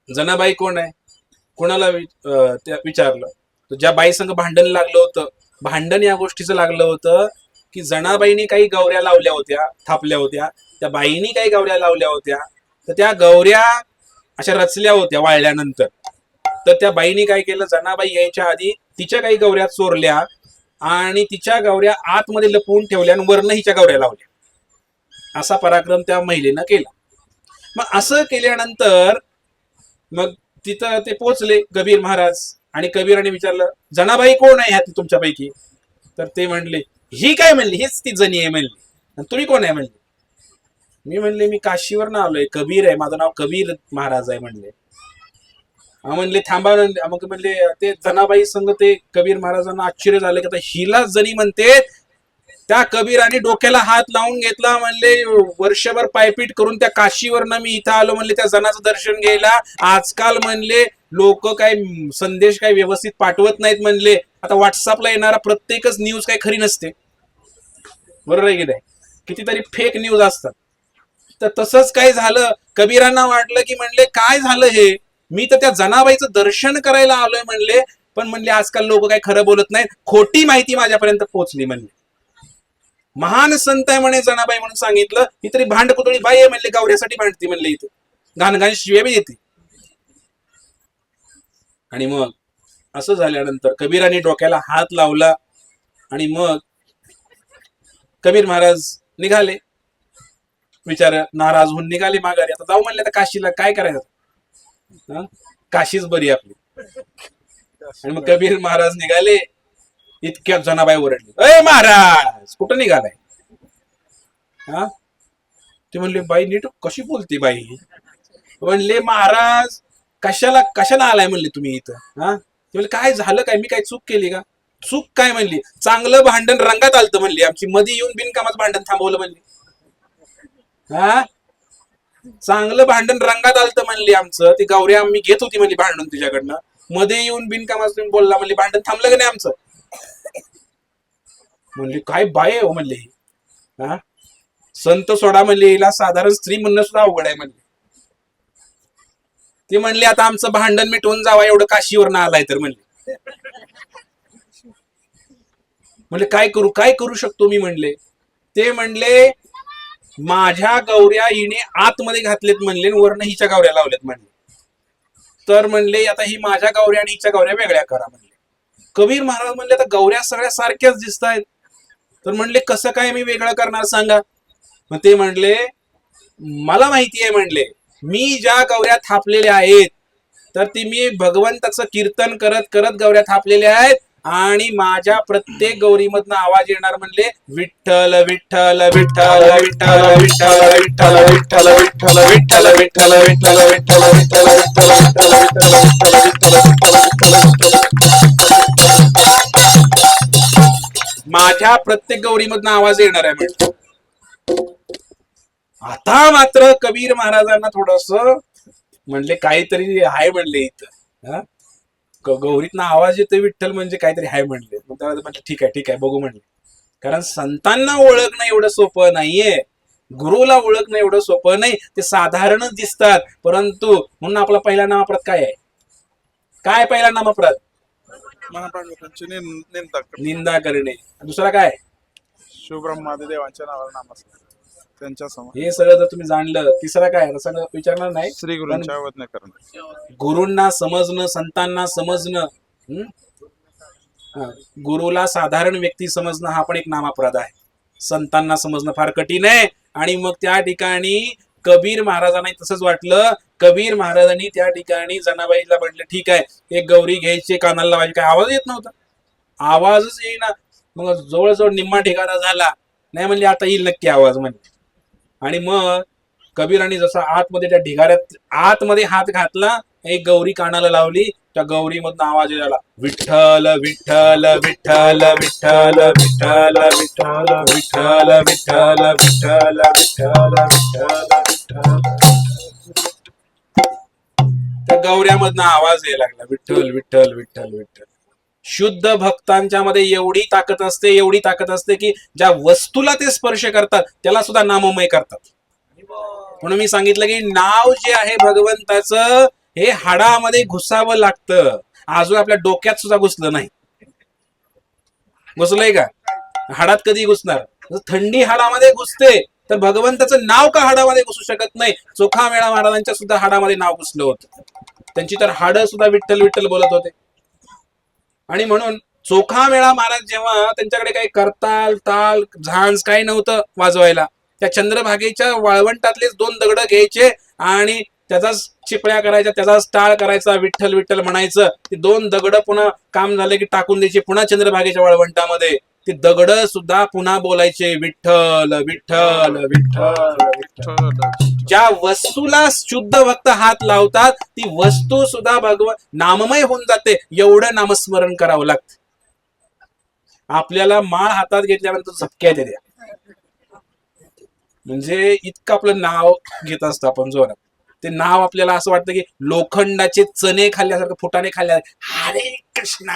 जनाबाई कोण आहे, कोणाला विचारलं. ज्या बाई संग भांडण लागलं होतं, भांडण या गोष्टीचं लागलं होतं की जनाबाईनी काही गौऱ्या लावल्या होत्या, थापल्या होत्या, त्या बाईनी काही गौऱ्या लावल्या होत्या, तर त्या गौऱ्या अशा रचल्या होत्या वाळल्यानंतर. तर त्या बाईनी काय केलं, जनाबाई यायच्या आधी तिच्या काही गौऱ्या चोरल्या आणि तिच्या गौऱ्या आतमध्ये लपवून ठेवल्या आणि वरनं हिच्या गौऱ्या लावल्या. असा पराक्रम त्या महिलेनं केला. मग असं केल्यानंतर मग तिथं ते पोचले कबीर महाराज आणि कबीराने विचारलं जनाबाई कोण आहे ह्यात तुमच्यापैकी? तर ते म्हणले ही काय म्हणली, हीच ती जणी आहे म्हणली. तुम्ही कोण आहे म्हणले? मी म्हणले मी काशीवर ना आलोय, कबीर आहे माझं नाव, कबीर महाराज आहे म्हणले. म्हणले थांबा. मग म्हणले ते जनाबाई संग ते कबीर महाराजांना आश्चर्य झालं की आता हिला जणी म्हणते. त्या कबीराने डोक्याला हात लावून घेतला. म्हणले वर्षभर पायपीट करून त्या काशीवरनं मी इथं आलो म्हणले त्या जनाचं दर्शन घ्यायला. आजकाल म्हणले लोक काय संदेश काय व्यवस्थित पाठवत नाहीत म्हणले. आता व्हॉट्सअपला येणारा प्रत्येकच न्यूज काही खरी नसते, बरोबर आहे की नाही? कितीतरी फेक न्यूज असतात. तर तसंच काय झालं, कबीरांना वाटलं की म्हणले काय झालं हे, मी तर त्या जनाबाईचं दर्शन करायला आलोय म्हणले, पण म्हणले आजकाल लोक काही खरं बोलत नाही, खोटी माहिती माझ्यापर्यंत पोहोचली म्हणले. महान संत आहे म्हणे जनाबाई म्हणून सांगितलं, ही तरी भांडकुदळी बाई आहे म्हणले, गौऱ्यासाठी भांडती म्हणले, इथे घाणघाण शिव्या बी येते. आणि मग असं झाल्यानंतर कबीराने डोक्याला हात लावला आणि मग कबीर महाराज निघाले, विचार नाराज होऊन निघाले माघारी. आता जाऊ म्हणले, आता काशीला काय करायचं, काशीच बरी आपली. आणि मग कबीर महाराज निघाले, इतक्यात जनाबाई ओरडली, अय महाराज कुठं निघालाय? हा, ते म्हणले बाई नीट कशी बोलते बाई. म्हणले महाराज कशाला आलाय म्हणले तुम्ही इथं? हा, ते म्हणले काय झालं काय, मी काय चूक केली का? चूक काय म्हणली, चांगलं भांडण रंगात आलतं म्हणली, आमची मध्ये येऊन बिनकामाचं भांडण थांबवलं म्हणली. हा, चांगलं भांडण रंगात आलतं म्हणली आमचं, ती गौऱ्या आम्ही घेत होती म्हणली भांडण तुझ्याकडनं, मध्ये येऊन बिनकामाचं तुम्ही बोलला म्हणली, भांडण थांबलं का नाही आमचं? म्हणली काय बाय हो म्हणले, हा संत सोडा म्हणले, हिला साधारण स्त्री म्हणणं सुद्धा अवघड आहे म्हणले. ती म्हणली आता आमचं भांडण मिटवून जावा, एवढं काशीवर आलाय तर म्हणले. म्हणले काय करू शकतो मी म्हणले. ते म्हणले माझ्या गौऱ्या हिने आतमध्ये घातलेत म्हणले, वरनं हिच्या गौऱ्या लावल्यात म्हणले, तर म्हणले आता ही माझ्या गौऱ्या आणि हिच्या गौऱ्या वेगळ्या करा म्हणले. कबीर महाराज म्हणले आता गौऱ्या सगळ्या सारख्याच दिसत आहेत, तर म्हणले कसं काय मी वेगळं करणार सांगा. मग ते म्हणले मला माहिती आहे म्हणले, मी ज्या गौऱ्या थापलेल्या आहेत तर ती मी भगवंताचं कीर्तन करत करत गौऱ्या थापलेल्या आहेत, आणि माझ्या प्रत्येक गौरीमधनं आवाज येणार म्हणले विठ्ठल विठ्ठल विठ्ठल विठ्ठल विठ्ठल विठ्ठल विठ्ठल विठ्ठल विठ्ठल विठ्ठल विठ्ठल विठ्ठल माझ्या प्रत्येक गौरीमधनं आवाज येणार आहे म्हणजे. आता मात्र कबीर महाराजांना थोडस म्हणले काहीतरी आहे म्हणले इथं, गौरीतनं आवाज येतोय विठ्ठल म्हणजे काहीतरी आहे म्हणले. मग त्याला म्हटलं ठीक आहे बघू म्हणले, कारण संतांना ओळखणं एवढं सोपं नाहीये, गुरुला ओळखणं एवढं सोपं नाही, ते साधारणच दिसतात. परंतु म्हणून आपला पहिला नामप्रत काय आहे, काय पहिला नामप्रत? निंदा करणे. दुसरा काय? शिवब्रह्मादी देवांच्या नावावर नामस्मरण त्यांच्या समोर. हे सगळं जर तुम्ही जाणलं. तिसरा काय? सगळं विचारणार नाही, श्री गुरूंच्या आज्ञा करणे, गुरूंना समजणं, संतांना समजणं, गुरुला साधारण व्यक्ती समजणं हा पण एक नामापराध आहे. संतांना समजणं फार कठीण आहे. आणि मग त्या ठिकाणी कबीर महाराजांना तसंच वाटलं. कबीर महाराजांनी त्या ठिकाणी जनाबाईला म्हटलं ठीक आहे, एक गौरी घ्यायची, कानाला लावायची, काय आवाज येत नव्हता, आवाजच येईना. मग जवळजवळ निम्मा ठिकाणा झाला, नाही म्हणले आता येईल नक्की आवाज म्हणले. आणि मग कबीरांनी जसा आतमध्ये त्या ढिगाऱ्यात आतमध्ये हात घातला, एक गौरी कानाला लावली, त्या गौरीमधनं आवाज यायला विठ्ठल विठ्ठल विठ्ठल विठ्ठल विठ्ठल विठ्ठल विठ्ठल विठ्ठल विठ्ठल विठ्ठल विठ्ठल. त्या गौऱ्यामधनं आवाज यायला लागला विठ्ठल विठ्ठल विठ्ठल विठ्ठल. शुद्ध भक्तांच्या मध्ये एवढी ताकद असते की ज्या वस्तूला ते स्पर्श करतात त्याला सुद्धा नाममय करतात. म्हणून मी सांगितलं की नाव जे आहे भगवंताचं हे हाडामध्ये घुसावं लागतं. अजून आपल्या डोक्यात सुद्धा घुसलं नाही. घुसलंय का? हाडात कधी घुसणार? थंडी हाडामध्ये घुसते, तर भगवंताचं नाव का हाडामध्ये घुसू शकत नाही? चोखामेळा महाराजांच्या सुद्धा हाडामध्ये नाव घुसलं होतं. त्यांची तर हाडं सुद्धा विठ्ठल विठ्ठल बोलत होते. आणि म्हणून चोखामेळा महाराज जेव्हा त्यांच्याकडे काही करताल ताल झांज काही नव्हतं वाजवायला, त्या चंद्रभागेच्या वाळवंटातलेच 2 दगड घ्यायचे आणि त्याचाच चिपळ्या करायच्या, त्याचाच टाळ करायचा, विठ्ठल विठ्ठल म्हणायचं. ते 2 दगड पुन्हा काम झाले की टाकून द्यायचे पुन्हा चंद्रभागेच्या वाळवंटामध्ये. ते दगड सुद्धा पुन्हा बोलायचे विठ्ठल विठ्ठल विठ्ठल विठ्ठल. ज्या वस्तूला शुद्ध भक्त हात लावतात ती वस्तू सुद्धा भगवान नाममय होऊन जाते. एवढं नामस्मरण करावं लागतं. आपल्याला माळ हातात घेतल्यानंतर झपक्या येते, म्हणजे इतकं आपलं नाव घेत असतं आपण जोरात. ते नाव आपल्याला असं वाटतं की लोखंडाचे चणे खाल्ल्यासारखं, फुटाने खाल्ल्या, हरे कृष्ण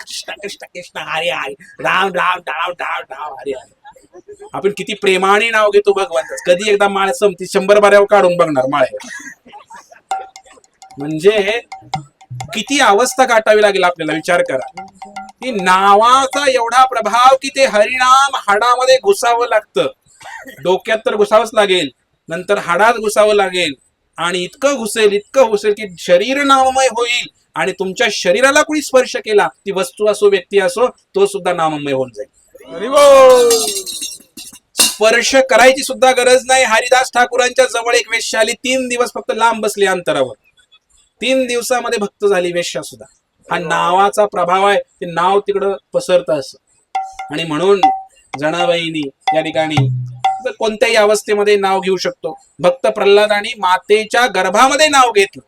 कृष्ण कृष्ण हरे हरे, राम राम राम राम राम हरे हरे. आपण किती प्रेमाने नाव घेतो भगवंत. कधी एकदा माळ संपती 100 बाऱ्यावर काढून बघणार माळ. म्हणजे किती अवस्था गाठावी लागेल आपल्याला, विचार करा. की नावाचा एवढा प्रभाव की ते हरिनाम हाडामध्ये घुसावं लागतं. डोक्यात तर घुसावंच लागेल, नंतर हाडात घुसावं लागेल, आणि इतकं घुसेल की शरीर नाममय होईल, आणि तुमच्या शरीराला कोणी स्पर्श केला, ती वस्तू असो व्यक्ती असो, तो सुद्धा नाममय होऊन जाईल. हरिबोल. स्पर्श करायची सुद्धा गरज नाही. हरिदास ठाकूरांच्या जवळ एक वेश्या आली, 3 दिवस फक्त लांब बसली अंतरावर. 3 दिवसामध्ये भक्त झाली वेश्या सुद्धा. हा नावाचा प्रभाव आहे, ते नाव तिकडं पसरतं असं. आणि म्हणून जनाबाईंनी या ठिकाणी कोणत्याही अवस्थेमध्ये नाव घेऊ शकतो. भक्त प्रल्हादानी मातेच्या गर्भामध्ये नाव घेतलं,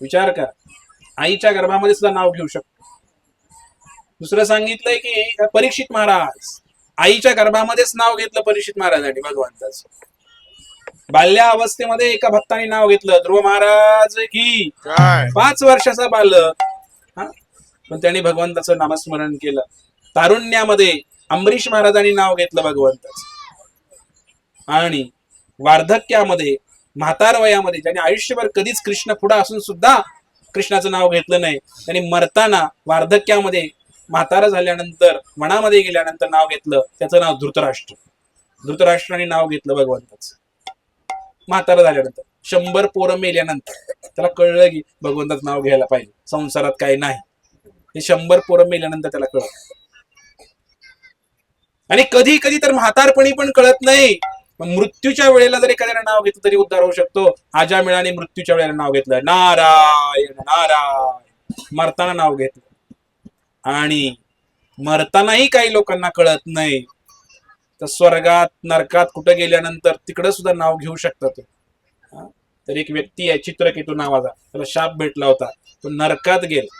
विचार करा. आईच्या गर्भामध्ये सुद्धा नाव घेऊ शकतो. दुसरं सांगितलंय की परीक्षित महाराज आईच्या गर्भामध्येच नाव घेतलं परीक्षित महाराजांनी भगवंताचं. बाल्या अवस्थेमध्ये एका भक्ताने नाव घेतलं, ध्रुव महाराज की काय 5 वर्षाचा बालक, पण त्याने भगवंताचं नामस्मरण केलं. तारुण्यामध्ये अंबरीश महाराजांनी नाव घेतलं भगवंताचं. आणि वार्धक्यामध्ये म्हातार वयामध्ये ज्याने आयुष्यभर कधीच कृष्ण पुढे असून सुद्धा कृष्णाचं नाव घेतलं नाही, त्यांनी मरताना वार्धक्यामध्ये म्हातारा झाल्यानंतर वनामध्ये गेल्यानंतर नाव घेतलं, त्याचं नाव धृतराष्ट्र. धृतराष्ट्राने नाव घेतलं भगवंताचं. म्हातारा झाल्यानंतर 100 पोरं मेल्यानंतर त्याला कळलं की भगवंताचं नाव घ्यायला पाहिजे, संसारात काही नाही. हे 100 पोरं मेल्यानंतर त्याला कळलं. आणि कधी कधी तर म्हातारपणी पण कळत नाही. मृत्यूच्या वेळेला जर एखाद्याला नाव घेतलं तरी उद्धार होऊ शकतो. आजामिळाने मृत्यूच्या वेळेला नाव घेतलं, नारायण नारायण, मरताना नाव घेतलं. आणि मरतानाही काही लोकांना कळत नाही, तर स्वर्गात नरकात कुठं गेल्यानंतर तिकडं सुद्धा नाव घेऊ शकतात. तर एक व्यक्ती आहे चित्रकेतू नावाचा, त्याला शाप भेटला होता, तो नरकात गेला,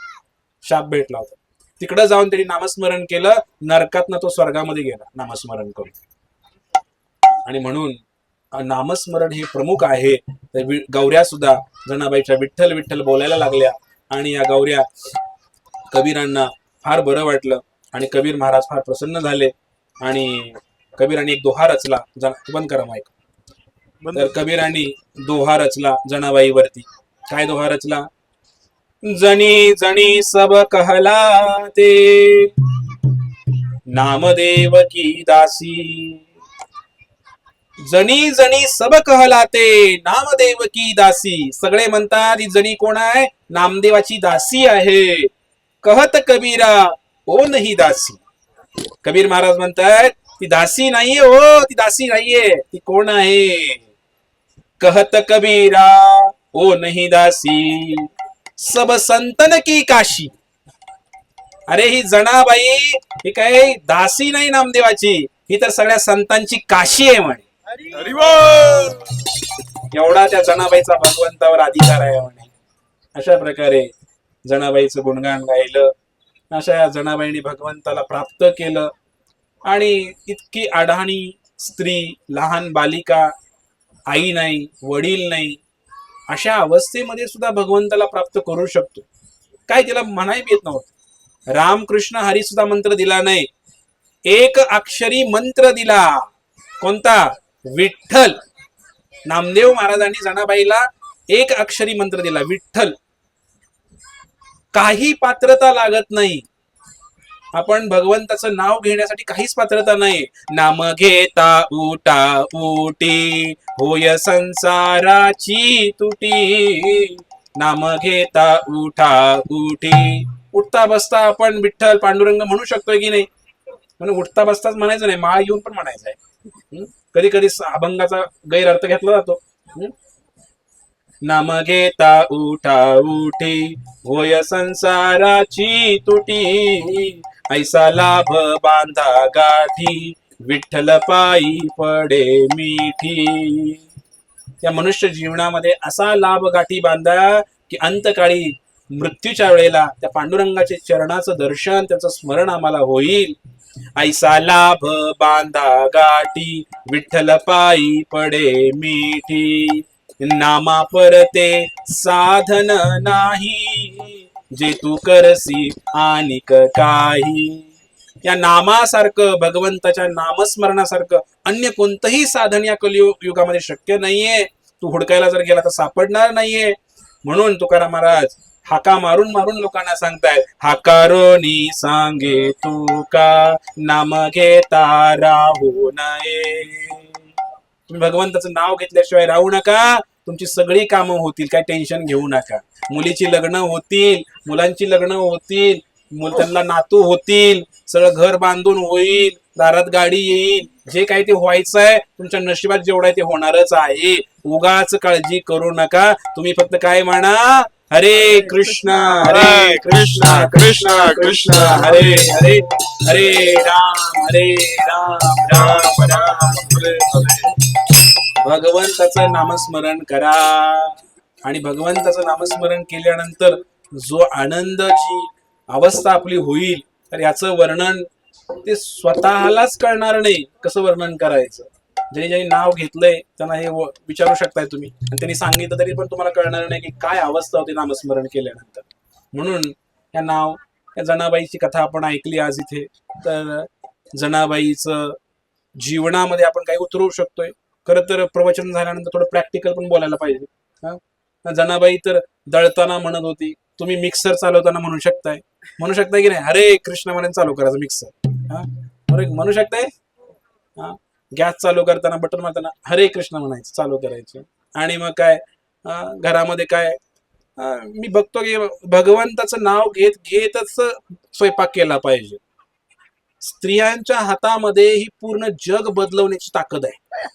शाप भेटला होता. तिकडं जाऊन त्यांनी नामस्मरण केलं, नरकातनं तो स्वर्गामध्ये गेला नामस्मरण करून. आणि म्हणून नामस्मरण हे प्रमुख आहे. गौऱ्या सुद्धा जनाबाईच्या विठ्ठल विठ्ठल बोलायला लागल्या, आणि या गौऱ्या कबीरांना फार बरं वाटलं, आणि कबीर महाराज फार प्रसन्न झाले. आणि कबीरांनी एक दोहा रचला, बंद करा माईक. तर कबीरांनी दोहा रचला जनाबाईवरती. काय दोहा रचला? जनी जनी सब कहलाते, नामदेव की दासी. जनी जनी सब कहलाते, नामदेव की दासी. सगळे म्हणतात ही जनी कोण आहे? नामदेवाची दासी आहे. कहत कबीरा ओ नाही दासी. कबीर महाराज म्हणतात ती दासी नाहीये, हो ती दासी नाहीये. ती कोण आहे? कहत कबीरा ओ नहीं दासी, सब संतन की काशी. अरे ही जनाबाई ही काय दासी नाही नामदेवाची, ही तर सगळ्या संतांची काशी आहे म्हणे. हरिबोल. एवढा त्या जनाबाईचा भगवंतावर अधिकार आहे म्हणे. अशा प्रकारे जनाबाईचं गुणगान गायलं. अशा या जनाबाईंनी भगवंताला प्राप्त केलं. आणि इतकी अडाणी स्त्री, लहान बालिका, आई नाही, वडील नाही, अशा अवस्थेमध्ये सुद्धा भगवंताला प्राप्त करू शकतो. काय तिला म्हणायला येत नव्हतं. रामकृष्ण हरी सुद्धा मंत्र दिला नाही, एक अक्षरी मंत्र दिला. कोणता? विठ्ठल. नामदेव महाराजांनी जनाबाईला एक अक्षरी मंत्र दिला, विठ्ठल. काही पात्रता लागत नाही. आपण भगवंताचं नाव घेण्यासाठी काहीच पात्रता नाही. नाम घेता उटा उटी, होय संसाराची तुटी. नाम घेता उठा उठी. उठता बसता आपण विठ्ठल पांडुरंग म्हणू शकतोय की नाही? म्हणून उठता बसताच म्हणायचं नाही, माळ घेऊन पण म्हणायचं आहे. कधी कधी अभंगाचा गैरअर्थ घेतला जातो. नाम घेता उठा उठी, होय संसाराची तुटी. ऐसा लाभ बांधा गाठी, विठ्ठल पायी पडे मिठी. या मनुष्य जीवनामध्ये असा लाभ गाठी बांधा की अंतकाळी मृत्यूच्या वेळेला त्या पांडुरंगाचे चरणाचं दर्शन, त्याचं स्मरण आम्हाला होईल. ऐसा लाभ बांधा गाठी, विठ्ठल पायी पडे मिठी. नामा परते साधन नाही, जे तू करसी आनिक काही. या नामासारखं, भगवंताच्या नामस्मरणासारखं अन्य कोणतंही साधन या कलियुगामध्ये शक्य नाहीये. तू हुडकायला जर गेला तर सापडणार नाहीये. म्हणून तुकाराम महाराज हाका मारून मारून लोकांना सांगतायत, हाकारोनी सांगे तू का नाम घेता राहू नये. तुम्ही भगवंताचं नाव घेतल्याशिवाय राहू नका. तुमची सगळी कामं होतील, काय टेन्शन घेऊ नका. मुलीची लग्न होतील, मुलांची लग्न होतील, त्यांना नातू होतील, सगळं घर बांधून होईल, दारात गाडी येईल. जे काही ते व्हायचंय तुमच्या नशिबात जेवढं आहे ते होणारच आहे. उगाच काळजी करू नका. तुम्ही फक्त काय म्हणा, हरे कृष्ण हरे कृष्ण कृष्ण कृष्ण हरे हरे, हरे राम राम राम हरे हरे. भगवंताचं नामस्मरण करा. आणि भगवंताचं नामस्मरण केल्यानंतर जो आनंद, जी अवस्था आपली होईल, तर याचं वर्णन ते स्वतःलाच कळणार नाही. कसं वर्णन करायचं? ज्यांनी ज्यांनी नाव घेतलंय त्यांना हे विचारू शकताय तुम्ही, आणि त्यांनी सांगितलं तरी पण तुम्हाला कळणार नाही की काय अवस्था होती नामस्मरण केल्यानंतर. म्हणून या नाव, या जनाबाईची कथा आपण ऐकली आज इथे. तर जनाबाईचं जीवनामध्ये आपण काही उतरवू शकतोय. खरं तर प्रवचन झाल्यानंतर थोडं प्रॅक्टिकल पण बोलायला पाहिजे. जनाबाई तर दळताना म्हणत होती, तुम्ही मिक्सर चालवताना म्हणू शकताय की नाही, हरे कृष्ण म्हणून चालू करायचं मिक्सर. म्हणू शकताय. गॅस चालू करताना, बटन मारताना हरे कृष्ण म्हणायचं, चालू करायचं. आणि मग काय, घरामध्ये काय, मी बघतो की भगवंताचं नाव घेत घेतच स्वयंपाक केला पाहिजे. स्त्रियांच्या हातामध्ये ही पूर्ण जग बदलवण्याची ताकद आहे.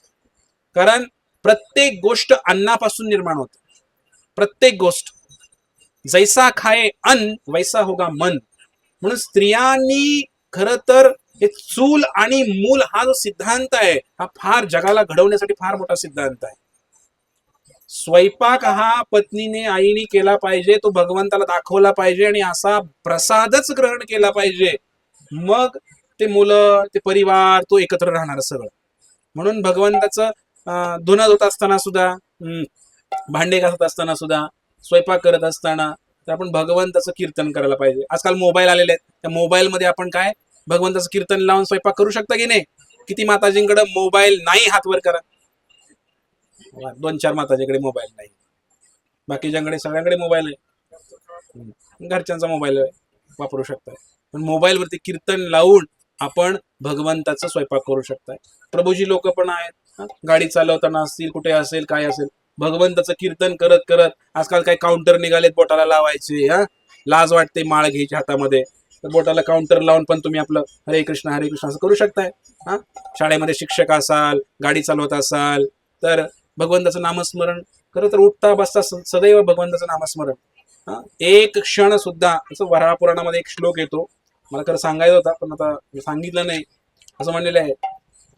कारण प्रत्येक गोष्ट अन्नापासून निर्माण होते. प्रत्येक गोष्ट, जैसा खाए अन्न वैसा होगा मन. म्हणून स्त्रियांनी खरं तर हे चूल आणि मूल हा जो सिद्धांत आहे, हा फार जगाला घडवण्यासाठी फार मोठा सिद्धांत आहे. स्वयंपाक हा पत्नीने, आईने केला पाहिजे, तो भगवंताला दाखवला पाहिजे आणि असा प्रसादच ग्रहण केला पाहिजे. मग ते मुलं, ते परिवार, तो एकत्र राहणार सगळं. म्हणून भगवंताचं धुणं धुत असताना सुद्धा, भांडे घासत असताना सुद्धा, स्वयंपाक करत असताना, तर आपण भगवंताचं कीर्तन करायला पाहिजे. आजकाल मोबाईल आलेले आहेत, त्या मोबाईलमध्ये आपण काय भगवंताचं कीर्तन लावून स्वयंपाक करू शकता की नाही? किती माताजींकडे मोबाईल नाही, हात वर करा. 2-4 माताजीकडे मोबाईल नाही, बाकीच्यांकडे सगळ्यांकडे मोबाईल आहे. घरच्यांचा मोबाईल वापरू शकताय, पण मोबाईलवरती कीर्तन लावून आपण भगवंताचा स्वयंपाक करू शकताय. प्रभूजी लोक पण आहेत, गाडी चालवताना असतील, कुठे असेल, काय असेल, भगवंताचं कीर्तन करत करत. आजकाल काही काउंटर निघालेत बोटाला लावायचे. लाज वाटते माळ घ्यायची हातामध्ये, तर बोटाला काउंटर लावून पण तुम्ही आपलं हरे कृष्ण असं करू शकताय. शाळेमध्ये शिक्षक असाल, गाडी चालवत असाल, तर भगवंताचं नामस्मरण खरं तर उठता बसता सदैव भगवंताचं नामस्मरण. एक क्षण सुद्धा, असं वराह पुराणामध्ये एक श्लोक येतो, मला खरं सांगायचा होता पण आता सांगितलं नाही. असं म्हणलेलं आहे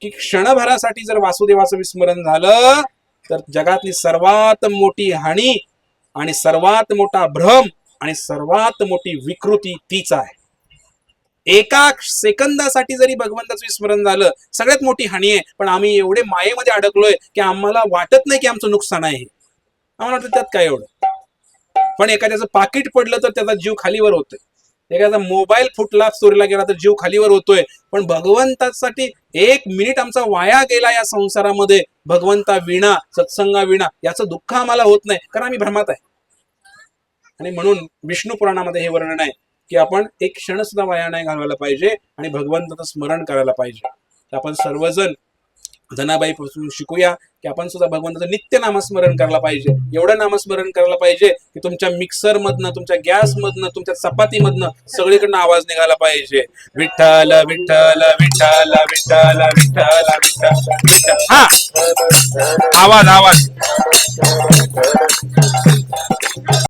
की क्षणभरासाठी जर वासुदेवाचं विस्मरण झालं तर जगातली सर्वात मोठी हानी आणि सर्वात मोठा भ्रम आणि सर्वात मोठी विकृती तीच आहे. एका सेकंदासाठी जरी भगवंताचं विस्मरण झालं, सगळ्यात मोठी हानी आहे. पण आम्ही एवढे मायेमध्ये अडकलोय की आम्हाला वाटत नाही की आमचं नुकसान आहे. आम्हाला वाटतं त्यात काय एवढं. पण एखाद्याचं पाकिट पडलं तर त्याचा जीव खालीवर होतोय, एखादा मोबाईल फुटला, चोरीला गेला तर जीव खालीवर होतोय. पण भगवंतासाठी 1 मिनिट आमचा वाया गेला या संसारामध्ये, भगवंता विना, सत्संगा विना, याचं दुःख आम्हाला होत नाही, कारण आम्ही भ्रमात आहे. आणि म्हणून विष्णू पुराणामध्ये हे वर्णन आहे की आपण एक क्षण सुद्धा वाया नाही घालवायला पाहिजे आणि भगवंताचं स्मरण करायला पाहिजे. तर आपण सर्वजण जनाबाईपासून शिकूया की आपण सुद्धा भगवंताचं नित्य नामस्मरण करायला पाहिजे. एवढं नामस्मरण करायला पाहिजे की तुमच्या मिक्सर मधनं, तुमच्या गॅस मधनं, तुमच्या चपातीमधनं सगळीकडनं आवाज निघाला पाहिजे, विठ्ठल विठ्ठल विठ्ठल विठ्ठल विठ्ठल विठ्ठल. हा, आवाज आवाज.